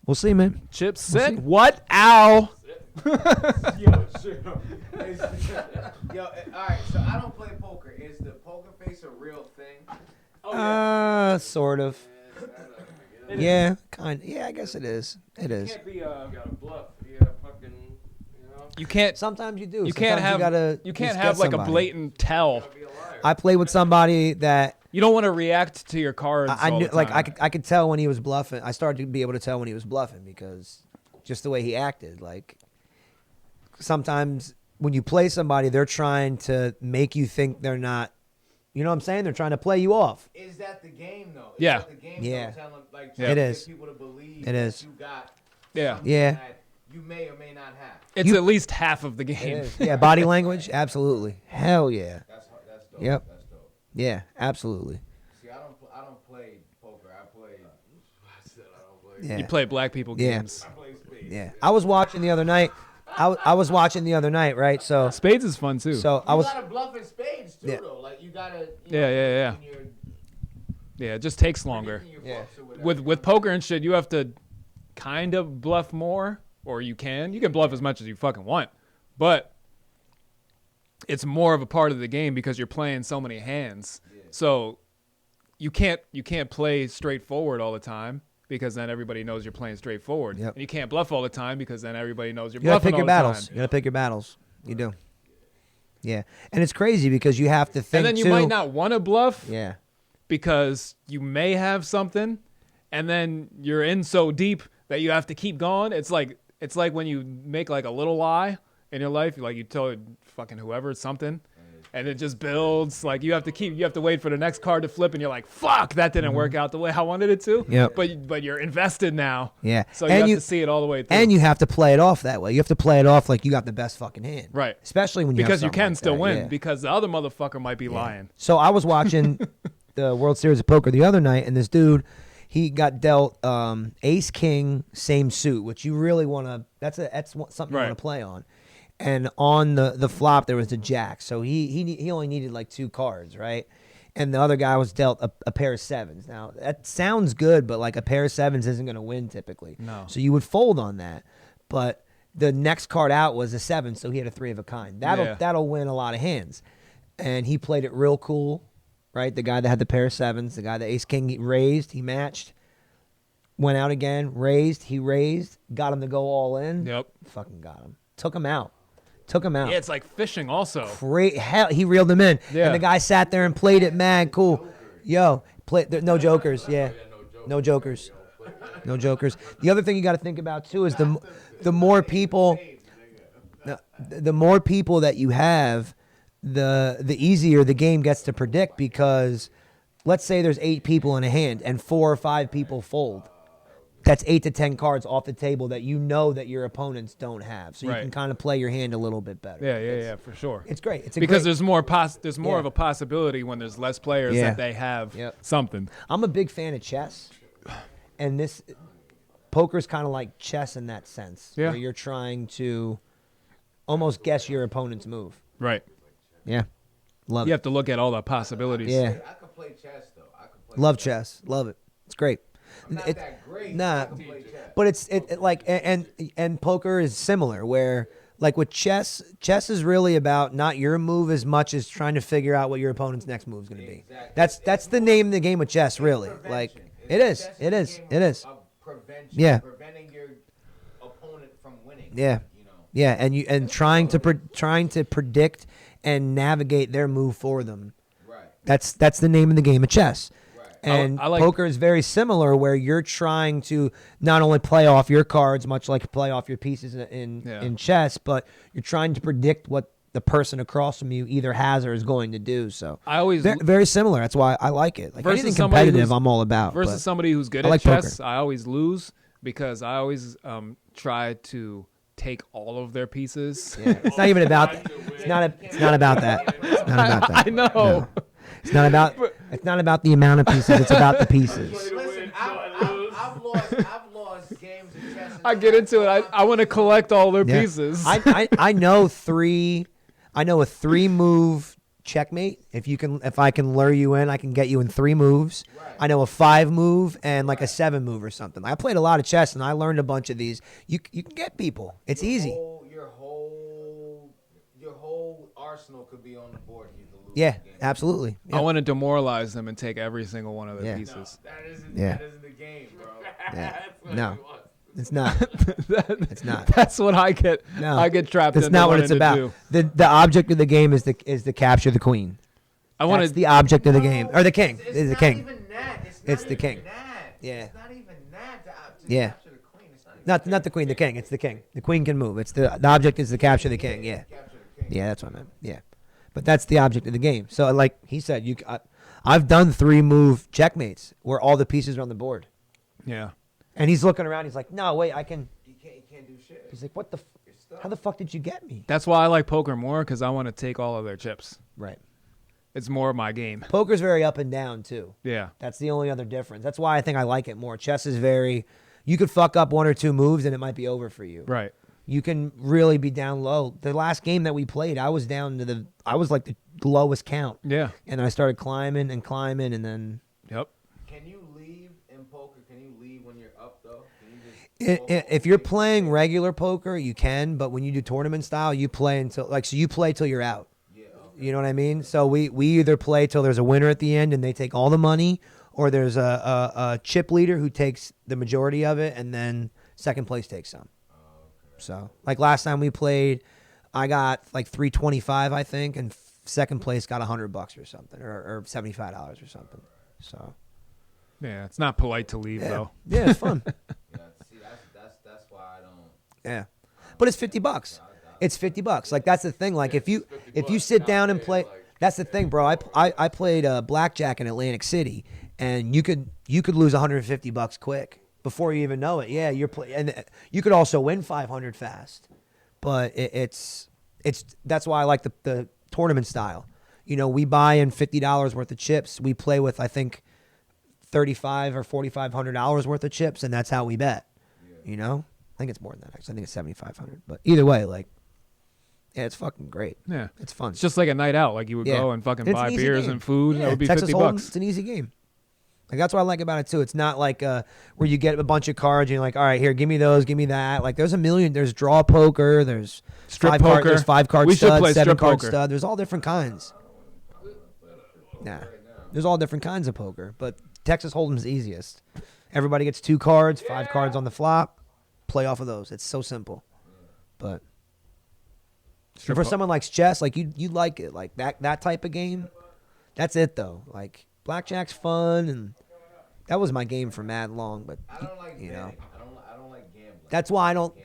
we'll see, man. Chip see. set? What? Ow. Yo, all right. So I don't play poker. Is the poker face a real thing? Sort of. Yeah, kind. Yeah, I guess it is. It is. Can't be you gotta bluff. You gotta fucking, you know. You can't. Sometimes you do. You can't have. You can't have like a blatant tell. Be a liar. I played with somebody that You don't want to react to your cards. I all knew, the like time. I could tell when he was bluffing. I started to be able to tell when he was bluffing because just the way he acted. Like sometimes when you play somebody, they're trying to make you think they're not. You know what I'm saying? They're trying to play you off. Is that the game though? Yeah. Is that the game Yeah. though? Telling, like, Yeah. trying It to is. get people to believe It that is. you got Yeah. something Yeah. that you may or may not have. It's at least half of the It game. is. Yeah, body language, absolutely. Hell yeah. That's dope. Yep. That's dope. Yeah, absolutely. See, I don't play poker. I play. I said I don't play. Yeah. You play black people Yeah. games. I play spades. Yeah. I was watching the other night. I was watching the other night, right? So Spades is fun too. I was You gotta bluff in spades too, Yeah. though. Like you gotta. Yeah. Yeah, it just takes longer. Yeah. With poker and shit, you have to kind of bluff more, or you can bluff as much as you fucking want, but it's more of a part of the game because you're playing so many hands. So you can't play straightforward all the time because then everybody knows you're playing straightforward. Yep. And you can't bluff all the time because then everybody knows you're you gotta bluffing pick your all battles. the You time. gotta pick your battles. You do. Yeah, and it's crazy because you have to think. And then you too, might not want to bluff Yeah. because you may have something, and then you're in so deep that you have to keep going. It's like when you make like a little lie in your life, like you tell fucking whoever something, and it just builds. Like you have to wait for the next card to flip, and you're like, fuck, that didn't work out the way I wanted it to. Yep. But you're invested now. Yeah. So you And have you- to see it all the way through. And you have to play it off that way. You have to play it off like you got the best fucking hand. Right. Especially when you have because you something can like still that, win yeah. because the other motherfucker might be lying. So I was watching the World Series of Poker the other night, and this dude, he got dealt Ace King same suit, which you really want to. That's something you Right. want to play on. And on the flop there was a jack, so he only needed like 2 cards, right? And the other guy was dealt a pair of 7s. Now that sounds good, but like a pair of 7s isn't going to win typically. No. So you would fold on that, but the next card out was a 7, so he had a 3 of a kind. That'll win a lot of hands. And he played it real cool, right? The guy that had the pair of 7s, the guy that Ace King he raised, he matched, went out again, he raised, got him to go all in. Yep. Fucking got him. Took him out. Yeah, it's like fishing also. Great hell, he reeled him in. Yeah. And the guy sat there and played it mad cool. Yo, no jokers, yeah. No jokers. No jokers. The other thing you got to think about too is the more people that you have, the easier the game gets to predict, because let's say there's 8 people in a hand and 4 or 5 people fold. that's 8 to 10 cards off the table that you know that your opponents don't have. So you Right. can kind of play your hand a little bit better. Yeah, for sure. It's great. It's a Because great, there's more Yeah. of a possibility when there's less players Yeah. that they have Yep. something. I'm a big fan of chess, and this poker's kind of like chess in that sense, Yeah. where you're trying to almost guess your opponent's move. Right. Yeah, love You it. have to look at all the possibilities. Yeah, I could play chess though. I could play love chess. Love it. It's great. I'm not that great. Nah, I can play chess. but it's like and poker is similar, where like with chess is really about not your move as much as trying to figure out what your opponent's next move is going to be. Exactly. That's the name of the game of chess, really. Prevention. Like It's- it is, chess it a is, game it is. of prevention. Yeah. Preventing your opponent from winning. Yeah. You know. Yeah, and trying to predict and navigate their move for them. Right. That's the name of the game of chess. Right. And I like- poker is very similar, where you're trying to not only play off your cards, much like play off your pieces in chess, but you're trying to predict what the person across from you either has or is going to do. So I always very similar. That's why I like it. Like Versus anything somebody competitive, who's- I'm all about. versus but somebody who's good I at like chess, poker. I always lose because I always try to take all of their pieces. yeah, it's not even about. It's not about that. It's not about that. I know. No. It's not about. It's not about the amount of pieces. It's about the pieces. Listen, I've lost games of chess. and I get into it. I want to collect all their Yeah. pieces. I know three. I know a 3-move checkmate. If I can lure you in, I can get you in 3 moves. Right. I know a 5-move and like a 7-move or something. I played a lot of chess and I learned a bunch of these. You can get people. It's easy. Your whole arsenal could be on the board. You to lose Yeah, the game. absolutely. I Yeah. want to demoralize them and take every single one of their Yeah. pieces. That isn't. Yeah. That isn't the game, bro. Yeah. No, it's not. It's not. That's what I get. No, I get trapped. That's into not what wanting it's to about. do. The object of the game is to capture the queen. I want That's to. the object of the game, or the king. It's Is the not king. even that. It's not the even king. That. Yeah. It's not even that. To Yeah. capture the queen. It's not even Not the queen, the king. It's the king. The queen can move. It's the object is to capture the king. Yeah. capture the king. Yeah, that's what I meant. Yeah, but that's the object of the game. So, like he said, I've done 3-move checkmates where all the pieces are on the board, Yeah. and he's looking around. He's like, "No, wait, I can." You can't do shit. He's like, "What the? You're stuck. How the fuck did you get me?" That's why I like poker more because I want to take all of their chips. Right. It's more of my game. Poker's very up and down too. Yeah. That's the only other difference. That's why I think I like it more. Chess is very. You could fuck up 1 or 2 moves and it might be over for you. Right. You can really be down low. The last game that we played, I was down to I was like the lowest count. Yeah. And I started climbing and climbing, and then Yep. Can you leave in poker? Can you leave when you're up though? Can you just if you're playing regular poker, you can. But when you do tournament style, you play until you play till you're out. Yeah. You know what I mean? So we either play till there's a winner at the end and they take all the money, or there's a chip leader who takes the majority of it, and then second place takes some. So like last time we played, I got like 325, I think, and second place got $100 or something, or $75 or something. So Yeah. It's not polite to leave though. yeah, it's fun. Yeah. See, that's why I don't. Yeah, but it's $50. It's $50. Like that's the thing. Like if you sit down and play, that's the thing, bro. I played blackjack in Atlantic City, and you could lose $150 quick before you even know it. Yeah, and you could also win 500 fast, but it's that's why I like the tournament style. You know, we buy in $50 worth of chips. We play with I think $3,500 or $4,500 worth of chips, and that's how we bet. You know, I think it's more than that. Actually, I think it's $7,500. But either way, like, yeah, it's fucking great. Yeah. It's fun. It's just like a night out. Like you would Yeah. go and fucking It's buy an easy beers game. and food. And Yeah, it would be Texas $50. Hold'em, it's an easy game. Like that's what I like about it too. It's not like where you get a bunch of cards and you're like, all right, here, give me those, give me that. Like there's a million. There's draw poker. There's Strip five card, poker. there's 5-card We should stud, play 7-card strip poker. stud. There's all different kinds. Nah, there's all different kinds of poker, but Texas Hold'em's easiest. Everybody gets 2 cards, 5 cards on the flop. Play off of those. It's so simple. But for someone like chess, like you like it, like that type of game. That's it though. Like blackjack's fun, and that was my game for mad long. But I don't like you know, betting. I don't like gambling. that's why I don't.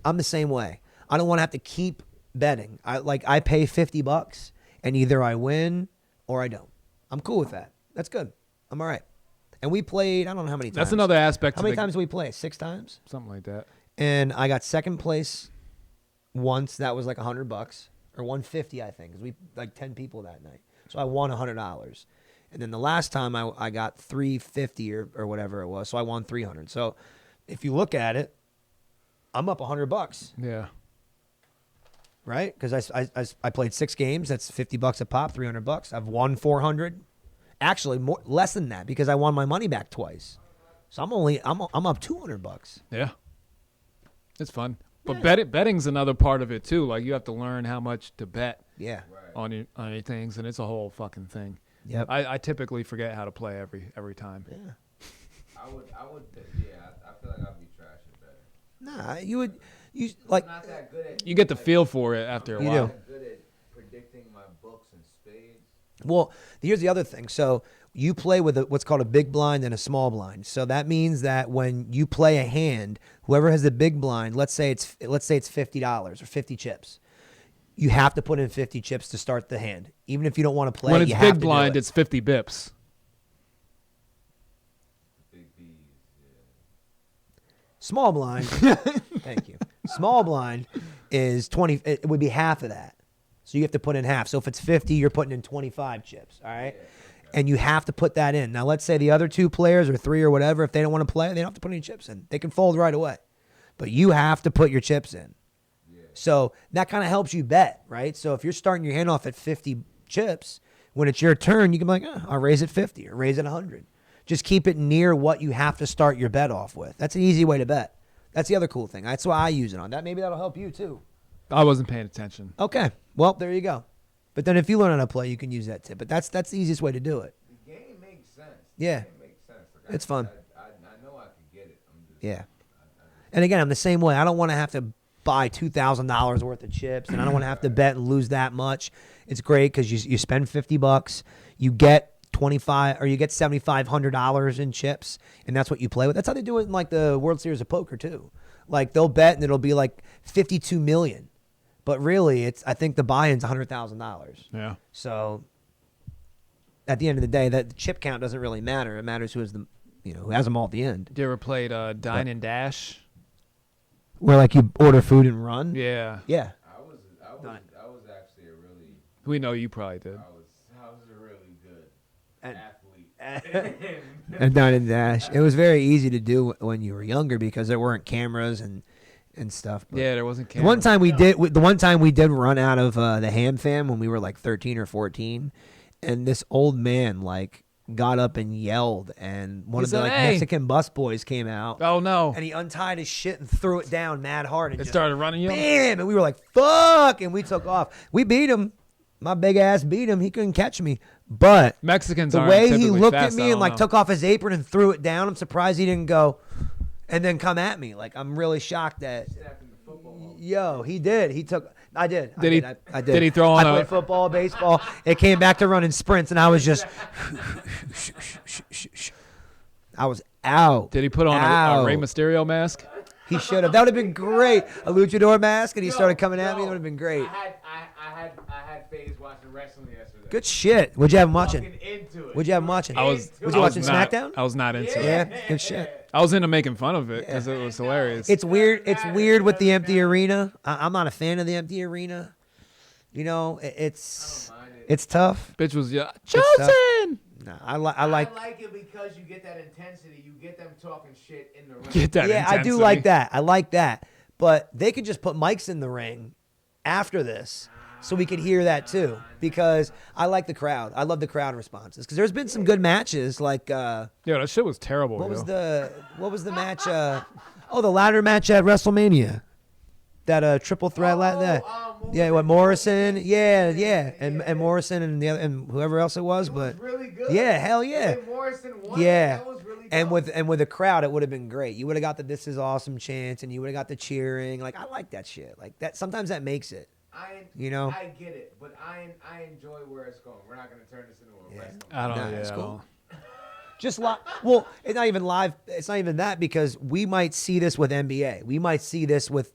I'm the same way. I don't want to have to keep betting. I pay $50, and either I win or I don't. I'm cool with that. That's good. I'm all right. And we played, I don't know how many times. That's another aspect. How many times did we play? 6 times? Something like that. And I got second place once. That was like $100 or 150, I think, because we like 10 people that night. So I won $100. And then the last time I got 350 or whatever it was. So I won 300. So if you look at it, I'm up $100. Yeah. Right? Because I played 6 games. That's $50 a pop, $300. I've won 400. Actually, less than that because I won my money back twice. So I'm up $200. Yeah. It's fun. But betting's another part of it too. Like you have to learn how much to bet Yeah. on your things, and it's a whole fucking thing. Yep. I typically forget how to play every time. Yeah. I feel like I'd be trash at betting. Nah, you like. I'm not that good at. You get the feel for it after a You while. do. That good at predicting my books and spades. Well, here's the other thing. So you play with what's called a big blind and a small blind. So that means that when you play a hand, whoever has the big blind, let's say it's $50 or 50 chips. You have to put in 50 chips to start the hand, even if you don't want to play. When it's you have big to do blind, it. it's 50 bips. Big B's. Yeah. Small blind. Thank you. Small blind is 20. It would be half of that. So you have to put in half. So if it's 50, you're putting in 25 chips. All right. And you have to put that in. Now, let's say the other 2 players or 3 or whatever, if they don't want to play, they don't have to put any chips in. They can fold right away. But you have to put your chips in. So that kind of helps you bet, right? So if you're starting your hand off at 50 chips, when it's your turn, you can be like, I'll raise it 50 or raise it 100. Just keep it near what you have to start your bet off with. That's an easy way to bet. That's the other cool thing. That's why I use it on. That maybe that'll help you too. I wasn't paying attention. Okay. Well, there you go. But then if you learn how to play, you can use that tip. But that's the easiest way to do it. The game makes sense. Yeah. The game makes sense. Like It's fun. I know I could get it. I'm just, Yeah. And again, I'm the same way. I don't want to have to buy $2,000 worth of chips, and I don't want to have to bet and lose that much. It's great because you spend $50, you get $25 or you get $7,500 in chips, and that's what you play with. That's how they do it in like the World Series of Poker too. Like they'll bet and it'll be like 52 million, but really I think the buy-in's $100,000. Yeah. So at the end of the day, that the chip count doesn't really matter. It matters who has who has them all at the end. Did you ever played Dine and Dash? Where like you order food and run. Yeah. Yeah. I was actually a really We know you probably did. I was a really good And- athlete. And Dine and Dash. It was very easy to do when you were younger because there weren't cameras and stuff. But Yeah, there wasn't the camera. one time we did run out of the Ham Fam when we were like 13 or 14, and this old man like got up and yelled, and one He of the said, like "Hey!" Mexican bus boys came out. Oh no! And he untied his shit and threw it down mad hard. And It just started running you. bam, and we were like, fuck, and we took off. We beat him. My big ass beat him. He couldn't catch me. But Mexicans the aren't way he typically looked fast, at I me and don't like know. took off his apron and threw it down, I'm surprised he didn't go and then come at me. Like, I'm really shocked that, yo, he did. I did. I did. Did he throw on I a- played football, baseball. It came back to running sprints, and I was just, I was out. Did he put on a Out. Rey Mysterio mask? He should have. That would have been great. A luchador mask, and he started coming at me. That would have been great. I had phase watching wrestling yesterday. Good shit. What'd you have him watching? Fucking into it. What'd you have him watching? I was. Was you I watching not, SmackDown? I was not into it. Yeah, good shit. I was into making fun of it because it was hilarious. It's weird. It's weird with the empty arena. I'm not a fan of the empty arena. You know, it's tough. Bitch was tough. chosen. No, I like. I like it because you get that intensity. You get them talking shit in the ring. Get that. Yeah, I do intensity. like that. I like that. But they could just put mics in the ring after this, so we could hear that too. Because I like the crowd. I love the crowd responses. Because there's been some good matches. Like, Yeah, that shit was terrible. what yo. was the match? The ladder match at WrestleMania. That triple threat that. Yeah, what Morrison? Yeah, and Morrison and the other and whoever else it was, but really good. yeah, hell yeah. And Morrison won. Yeah, That was really and dope. with the crowd, it would have been great. You would have got the "This is awesome" chants, and you would have got the cheering. Like I like that shit. Like that. Sometimes that makes it. You know? I get it, but I enjoy where it's going. We're not gonna turn this into a wrestling. I don't. Nah, yeah, it's I cool. don't- Just well, it's not even live. It's not even that because we might see this with NBA. We might see this with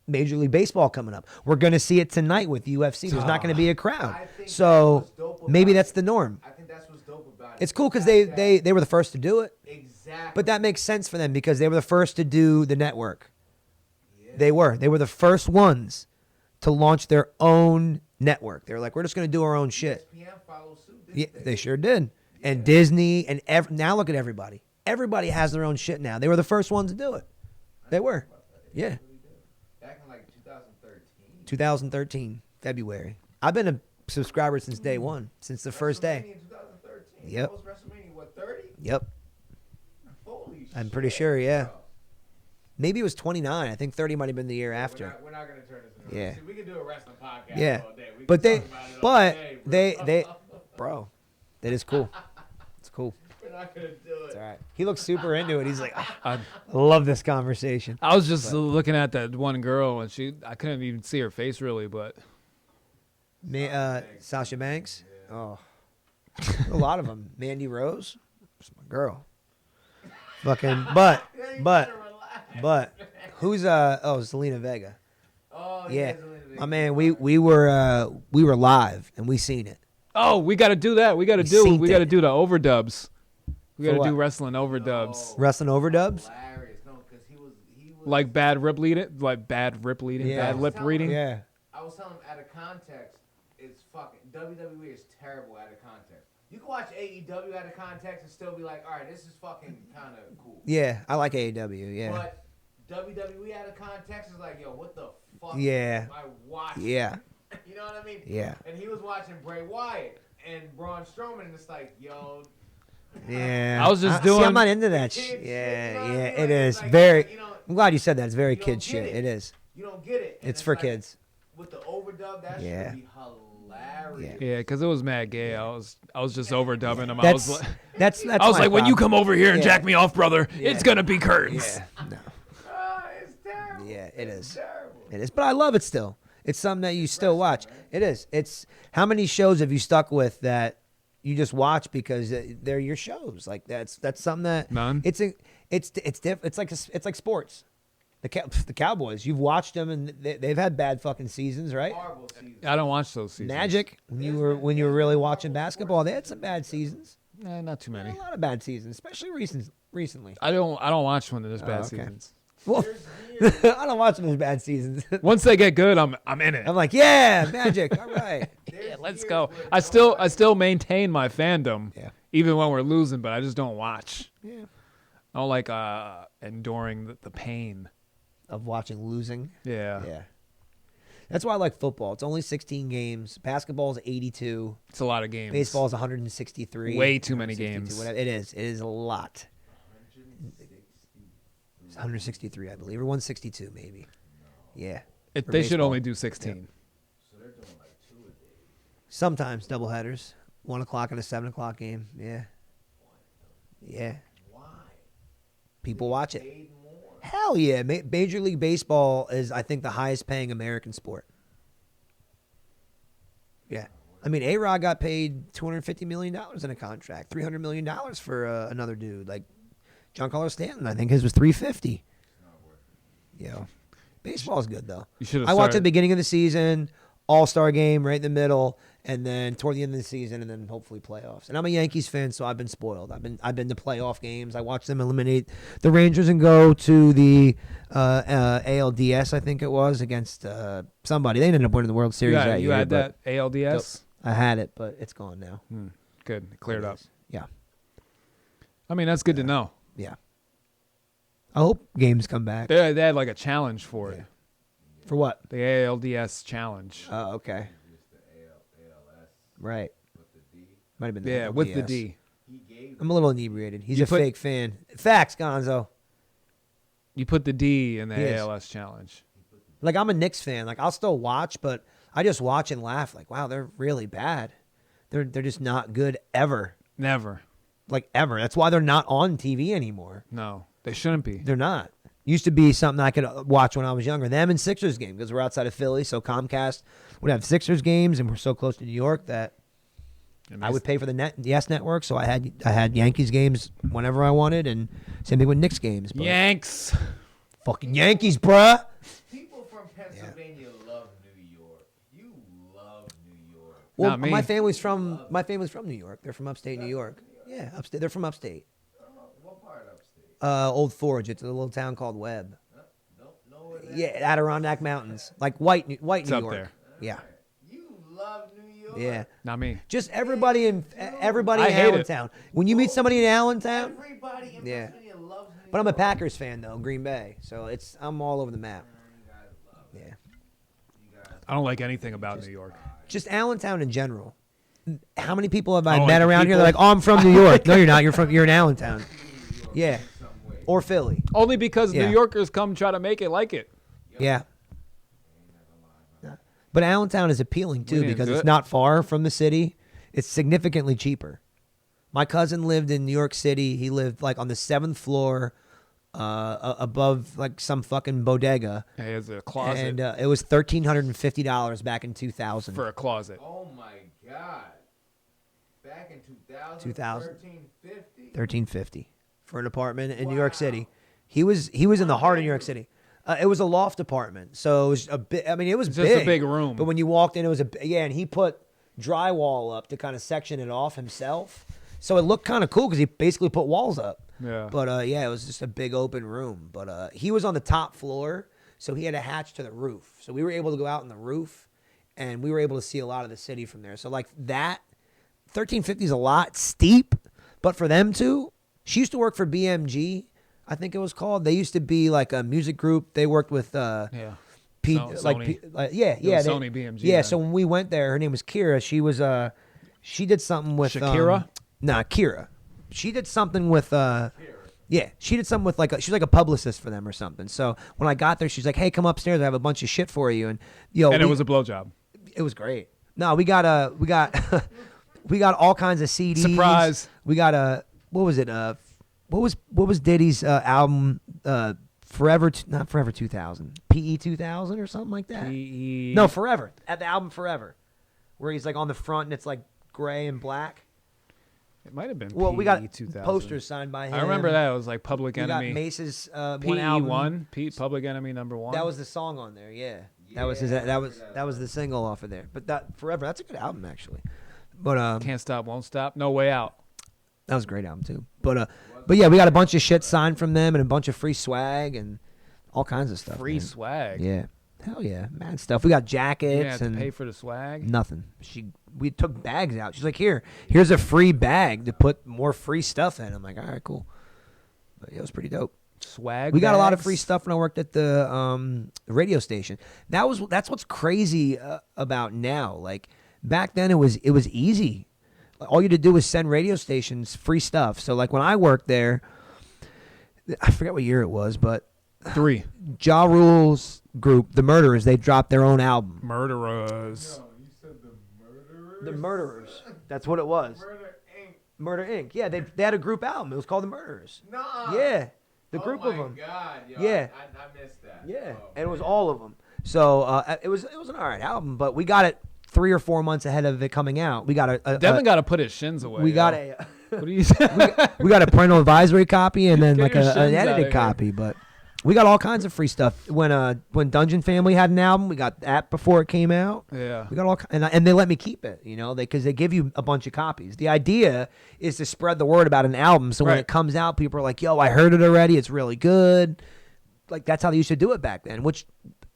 Major League Baseball coming up. We're going to see it tonight with UFC. There's not going to be a crowd. I think So that's what's dope maybe about that's the norm. I think that's what's dope about It's cool because they were the first to do it. Exactly. But that makes sense for them because they were the first to do the network. They were the first ones to launch their own network. They were like, we're just going to do our own shit. ESPN followed suit. Yeah, they sure did. And Disney and now look at everybody. Everybody has their own shit now. They were the first ones to do it. They were. Yeah. Back in like 2013. 2013, February. I've been a subscriber since day one, since the first day. WrestleMania 2013. Yep. What was WrestleMania, what, 30? Yep. Holy I'm shit, pretty sure, yeah. bro. Maybe it was 29. I think 30 might have been the year after. We're not going to turn this into Yeah. See, we can do a wrestling podcast Yeah. all day. We But can they, talk about it all but day, bro. they, bro, that is cool. It's cool. We're not going to do it. It's all right. He looks super into it. He's like, I love this conversation. I was just looking at that one girl, and I couldn't even see her face really, but Sasha Banks. Oh, a lot of them. Mandy Rose. That's my girl. Fucking, but, who's Selena Vega. Oh, Yeah, Zelina Vega. my man. We were live and we seen it. oh, we got to do that. We got to synced do it. the overdubs. We For got to do what? wrestling overdubs. Wrestling overdubs. Hilarious. No, because he was Like bad lip reading, bad lip reading. Yeah. I was telling him out of context, it's fucking WWE is terrible out of context. You can watch AEW out of context and still be like, all right, this is fucking kind of cool. Yeah, I like AEW. Yeah. But WWE out of context is like, yo, what the fuck? Yeah. Am I watching? Yeah. You know what I mean? Yeah. And he was watching Bray Wyatt and Braun Strowman, and it's like, yo. Yeah. I was just See, doing- I'm not into that Kid shit. shit, you Yeah, know what I yeah, mean? it Like, is it's like, very. you know, I'm glad you said that. It's very you don't kid get shit. it. It is. You don't get it. And It's for like, kids. With the overdub, that Yeah. should be hilarious. Yeah, because it was mad gay. I was just overdubbing him. That's that's. I was my like, when you problem. come over here and Yeah. jack me off, brother, Yeah. it's gonna be curtains. Yeah. No. It's terrible. Yeah, it It's is. terrible. It is, but I love it still. It's something that you still watch. It is. It's how many shows have you stuck with that you just watch because they're your shows? Like that's something that None. It's like sports. The Cowboys. You've watched them and they've had bad fucking seasons, right? Horrible season. I don't watch those seasons. Magic. When you were really watching basketball, they had some bad seasons. Not too They many. had a lot of bad seasons, especially recently. I don't watch when there's bad okay. seasons. Well, I don't watch them as bad seasons. Once they get good, I'm in it. I'm like, yeah, Magic. All right. Yeah, let's go. I still maintain my fandom, Yeah. even when we're losing, but I just don't watch. Yeah. I don't like enduring the pain. Of watching losing. Yeah. Yeah. That's why I like football. It's only 16 games. Basketball is 82. It's a lot of games. Baseball is 163. Way too many 162, games. Whatever. It is. It is a lot. It's 163, I believe, or 162 maybe. Yeah. They for should baseball. only do 16. So they're doing like 2 a day. Sometimes doubleheaders. 1 o'clock and a 7 o'clock game. Yeah. Yeah. Why? People watch it. Paid more. Hell yeah. Major League Baseball is, I think, the highest paying American sport. Yeah. I mean, A-Rod got paid $250 million in a contract, $300 million for another dude. Like, Giancarlo Stanton, I think his was $350. Yeah. Baseball's good, though. You should have I watched started- the beginning of the season, All-Star game right in the middle, and then toward the end of the season, and then hopefully playoffs. And I'm a Yankees fan, so I've been spoiled. I've been to playoff games. I watched them eliminate the Rangers and go to the ALDS, I think it was, against somebody. They ended up winning the World Series that You year. had but that ALDS? I had it, but it's gone now. Good. It cleared It up. is. Yeah, I mean, that's good to know. yeah. I hope games come back. They had like a challenge for it. For what? The ALDS challenge. Oh, okay. Right. Might have been the Yeah, with the ALDS. D. I'm a little inebriated. He's You a put- fake fan. Facts, Gonzo. You put the D in the He is. ALS challenge. Like, I'm a Knicks fan. Like, I'll still watch, but I just watch and laugh. Like, wow, they're really bad. They're just not good ever. Never. Like, ever. That's why they're not on TV anymore. No, they shouldn't be. They're not. Used to be something I could watch when I was younger. Them and Sixers game, because we're outside of Philly, so Comcast would have Sixers games, and we're so close to New York that I would pay for the Yes Network, so I had Yankees games whenever I wanted, and same thing with Knicks games. But Yanks. fucking Yankees, bruh. People from Pennsylvania love New York. You love New York. Well, Not me. my family's from New York. They're from upstate New York. Yeah, upstate. They're from upstate. What part of upstate? Old Forge. It's a little town called Webb. Don't know where that Yeah, Adirondack Mountains, like white New It's up York. there. Yeah, You love New York. yeah. Not me. Just everybody in I hate it. Allentown. When you meet somebody in Allentown, Everybody in Yeah. Pennsylvania loves New York. but I'm a Packers fan though, Green Bay, so I'm all over the map. You guys love it. Yeah, You guys. I don't like anything about New York. just Allentown in general. How many people have I Oh, met like around here? people? They're like, "Oh, I'm from New York." No, you're not. You're in Allentown. Yeah, Some way. or Philly. Only because Yeah. New Yorkers come try to make it like it. Yeah. But Allentown is appealing too We need to because do it's it. not far from the city. It's significantly cheaper. My cousin lived in New York City. He lived like on the 7th floor, above like some fucking bodega, Hey, it's a closet and it was $1,350 back in 2000. for a closet. Oh my God. Back in 2000. 2000. 1350. $1,350 for an apartment in New York City. He was in the heart of New York City. It was a loft apartment, so it was a bit. I mean, it was It's just a big room. But when you walked in, it was and he put drywall up to kind of section it off himself, so it looked kind of cool because he basically put walls up. Yeah. But yeah, it was just a big open room. But he was on the top floor, so he had a hatch to the roof, so we were able to go out on the roof, and we were able to see a lot of the city from there. So like that, 1350 is a lot steep, but for them too, she used to work for BMG. I think it was called. They used to be like a music group. They worked with Yeah. Pete, So- like, Sony. yeah. was Sony BMG Yeah, then. so when we went there, her name was Kira. She was she did something with Shakira? Nah, Kira. She did something with yeah, she did something with she's like a publicist for them or something. So when I got there, she's like, "Hey, come upstairs. I have a bunch of shit for you." And And it was a blowjob. it was great. No, we got we got all kinds of CDs. Surprise. We got what was it? What was Diddy's album? Forever, not Forever 2000, PE 2000 or something like that. PE. No, Forever. At the album Forever, where he's like on the front and it's like gray and black. It might have been. Well, we got 2000. posters signed by him. I remember that. It was like Public We got Enemy. Mace's one PE album. one. Public Enemy #1. That was the song on there. Yeah, that was his. That was the single off of there. But that Forever, that's a good album actually. But Can't Stop, Won't Stop. No Way Out. that was a great album too. But yeah, we got a bunch of shit signed from them and a bunch of free swag and all kinds of stuff. Free man. swag. Yeah, hell yeah, mad stuff. We got You jackets didn't have to and pay for the swag. nothing. We took bags out. She's like, here's a free bag to put more free stuff in. I'm like, all right, cool. But yeah, it was pretty dope. Swag. We got a lot of bags? free stuff when I worked at the radio station. That's what's crazy about now. Like back then, it was easy. All you had to do was send radio stations free stuff. So like when I worked there, I forget what year it was, but 3 Ja Rule's group, The Murderers, they dropped their own album. murderers. You said the murderers? The Murderers. That's what it was. Murder Inc. Murder Inc. Yeah, they had a group album. It was called The Murderers. Nah. Yeah, the group of them. Oh my God, yo. Yeah. I missed that. Yeah, Oh, and it was man. all of them. So it was an alright album, but we got it 3 or 4 months ahead of it coming out. We got Devin got to put his shins away. we got yo. a What do you say? we got a parental advisory copy and then Get like your an shins outta edited here. copy, but we got all kinds of free stuff. When Dungeon Family had an album, we got that before it came out. Yeah. We got all and they let me keep it, because they give you a bunch of copies. The idea is to spread the word about an album, so when Right. it comes out, people are like, "Yo, I heard it already. It's really good." Like that's how they used to do it back then, which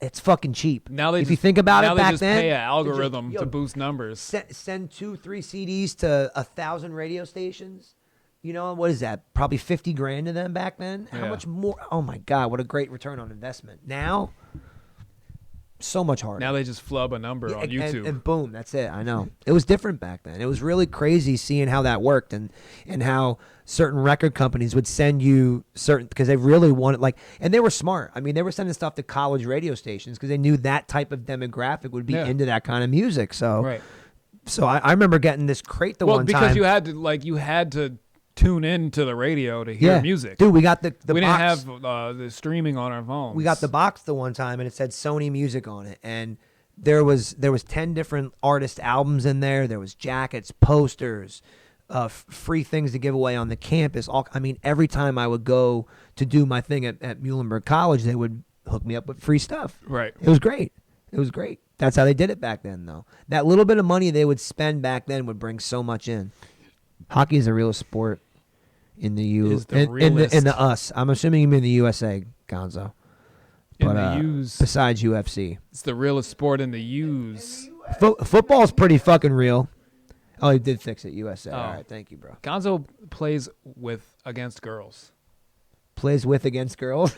it's fucking cheap. Now they if just, you think about now it they back just then, pay an they just- algorithm yo, to boost numbers. send 2-3 CDs to 1,000 radio stations. What is that? Probably 50 grand to them back then. How Yeah. much more? Oh my God, what a great return on investment. Now, so much harder. Now they just flub a number Yeah, on and- YouTube. and boom, that's it. I know. It was different back then. It was really crazy seeing how that worked and how certain record companies would send you certain because they really wanted and they were smart. I mean, they were sending stuff to college radio stations because they knew that type of demographic would be Yeah. into that kind of music. So, right. so I remember getting this crate the Well, one because time. you had to tune in to the radio to hear music. Dude, we got the we box. didn't have the streaming on our phones. We got the box the one time and it said Sony Music on it, and there was 10 different artist albums in there. There was jackets, posters, free things to give away on the campus. Every time I would go to do my thing at Muhlenberg College, they would hook me up with free stuff. Right. It was great. It was great. That's how they did it back then, though. That little bit of money they would spend back then would bring so much in. Hockey is the realest sport in the Is the in the realest. us. I'm assuming you mean the USA, Gonzo. In But the U's. besides UFC, It's the realest sport in the U's. football's pretty fucking real. Oh, he did fix it. USA. Oh. All right, thank you, bro. Gonzo plays against girls. Plays with against girls.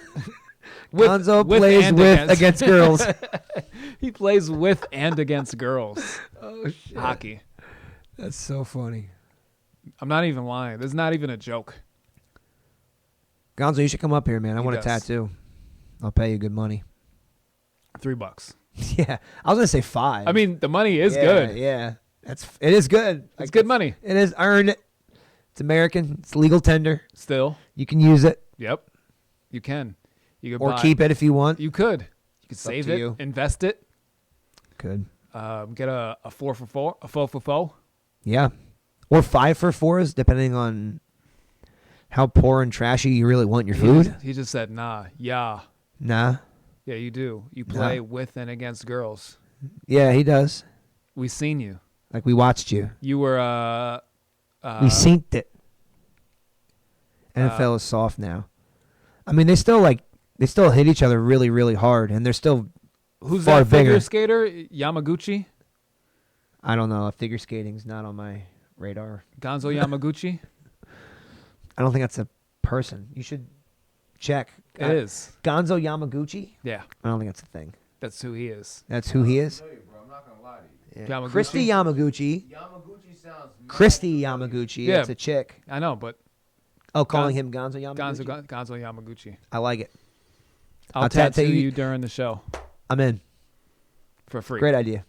With- Gonzo with plays and with against girls. He plays with and against girls. Oh shit. Hockey. That's so funny. I'm not even lying. This is not even a joke. Gonzo, you should come up here, man. I He want a does. tattoo. I'll pay you good money. $3. Yeah, I was gonna say 5. I mean, the money is Yeah, good. Yeah, it is good. It's good money. It is earned. It's American. It's legal tender. Still. You can use it Yep. You can. You could or buy, keep it if you want. You could. You could up save to it, you. invest it, Good. get a 4 for 4, a 4 for 4. Yeah, or 5 for 4s, depending on how poor and trashy you really want your food. He just said, nah, yeah. Nah. Yeah, you do. You play with and against girls. Yeah, he does. We seen you. Like we watched you. You were We synced it. NFL is soft now. I mean, they still hit each other really, really hard, and they're still who's far that figure bigger. skater? Yamaguchi? I don't know. Figure skating's not on my radar. Gonzo Yamaguchi? I don't think that's a person. You should check. It is. Gonzo Yamaguchi? Yeah, I don't think that's a thing. that's who he is. That's who he is? I tell you, bro, I'm not gonna lie to you. Yeah. Yamaguchi? Christy Yamaguchi. Yamaguchi sounds. Christy Yamaguchi. Yeah. That's a chick. I know, but Oh, calling him Gonzo Yamaguchi? Gonzo Yamaguchi. I like it. I'll I'll tattoo tattoo you you- during the show I'm in. for free. Great idea.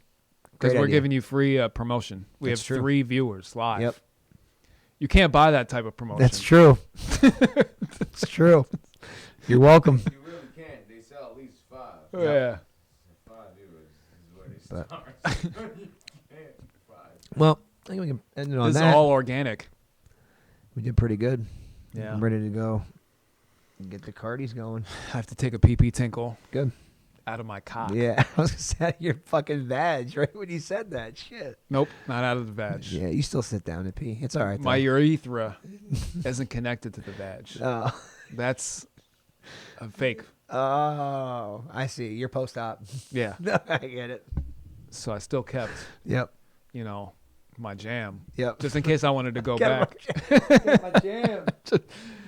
Because Great we're idea. giving you free promotion. We That's have true. 3 viewers live. Yep. You can't buy that type of promotion. That's true. That's true. You're welcome. You really can't. They sell at least 5. Yeah. 5 viewers is where they But- start. You can't 5. Well, I think we can end it on This is that. all organic. We did pretty good. Yeah. I'm ready to go. Get the cardies going. I have to take a pee-pee tinkle Good. out of my cock. Yeah, I was gonna say your fucking vag right when you said that. Shit. Nope, not out of the vag. Yeah, you still sit down and pee. It's all right. My though. urethra isn't connected to the vag. Oh. That's a fake. Oh, I see. You're post-op. Yeah. No, I get it. So I still kept, Yep. my jam. Yep. Just in case I wanted to go back. my jam.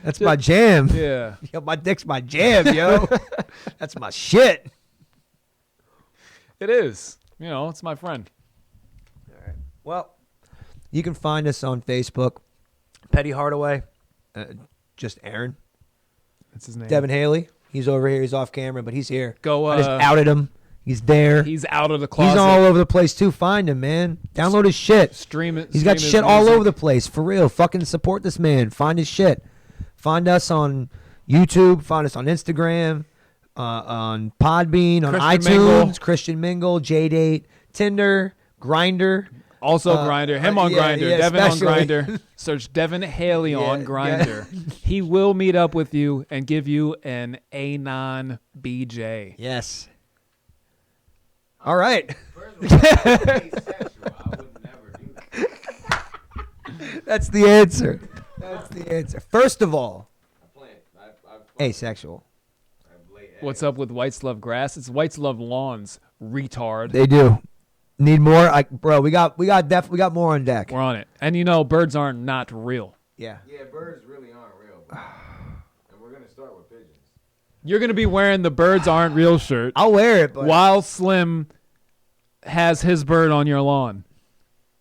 That's my jam. Yeah. Yo, my dick's my jam, yo. That's my shit. It is. It's my friend. All right. Well, you can find us on Facebook. Petty Hardaway. Just Aaron. That's his name. Devin Haley. He's over here. He's off camera, but he's here. Go, I just outed him. He's there. He's out of the closet. He's all over the place too. Find him, man. Download his shit. Stream it. He's got stream his shit all music. over the place. For real. Fucking support this man. Find his shit. Find us on YouTube. Find us on Instagram. On Podbean. On Christian iTunes. Mingle. Christian Mingle. J-Date. Tinder. Grinder. Also Grinder. Him on yeah, Grinder. yeah, Devin on especially. Grinder. Search Devin Haley on Yeah, Grinder. He will meet up with you and give you an Anon BJ. Yes. All right. First of all, I'm asexual. I would never do that. That's the answer. That's the answer. First of all, I plan. I've asexual. I've laid What's up with Whites Love Grass? It's Whites Love Lawns, retard. They do. Need more? Bro, we got more on deck. We're on it. And birds aren't not real. Yeah. Yeah, birds really aren't real. Bro. And we're gonna start with pigeons. You're going to be wearing the birds aren't real shirt I'll wear it, but while Slim has his bird on your lawn.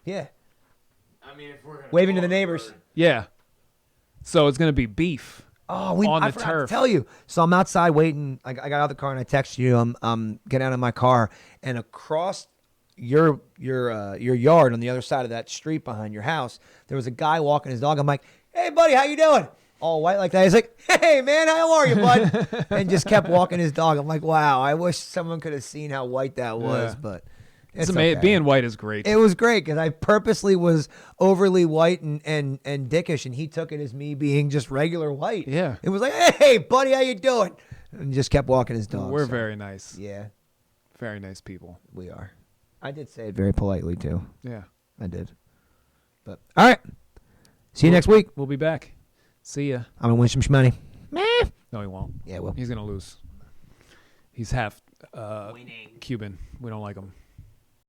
yeah. I mean, if we're gonna Waving to call the it neighbors. bird, Yeah. So it's going to be beef. Oh, on I the forgot to turf. tell you. So I'm outside waiting. I got out of the car and I texted you. I'm getting out of my car and across your yard on the other side of that street behind your house, there was a guy walking his dog. I'm like, hey buddy, how you doing? All white like that. He's like, hey man, how are you, bud? And just kept walking his dog. I'm like, wow, I wish someone could have seen how white that was, Yeah. but It's it's amazing. okay. Being white is great. It was great because I purposely was overly white and dickish, and he took it as me being just regular white. Yeah. It was like, hey, buddy, how you doing? And just kept walking his dog. We're so, very nice. Yeah, Very nice people. we are. I did say it very politely, too. Yeah. I did. But, all right. See you next week. We'll be back. See ya. I'm gonna win some money. No, he won't. Yeah, well. He's gonna lose. He's half Cuban. We don't like him.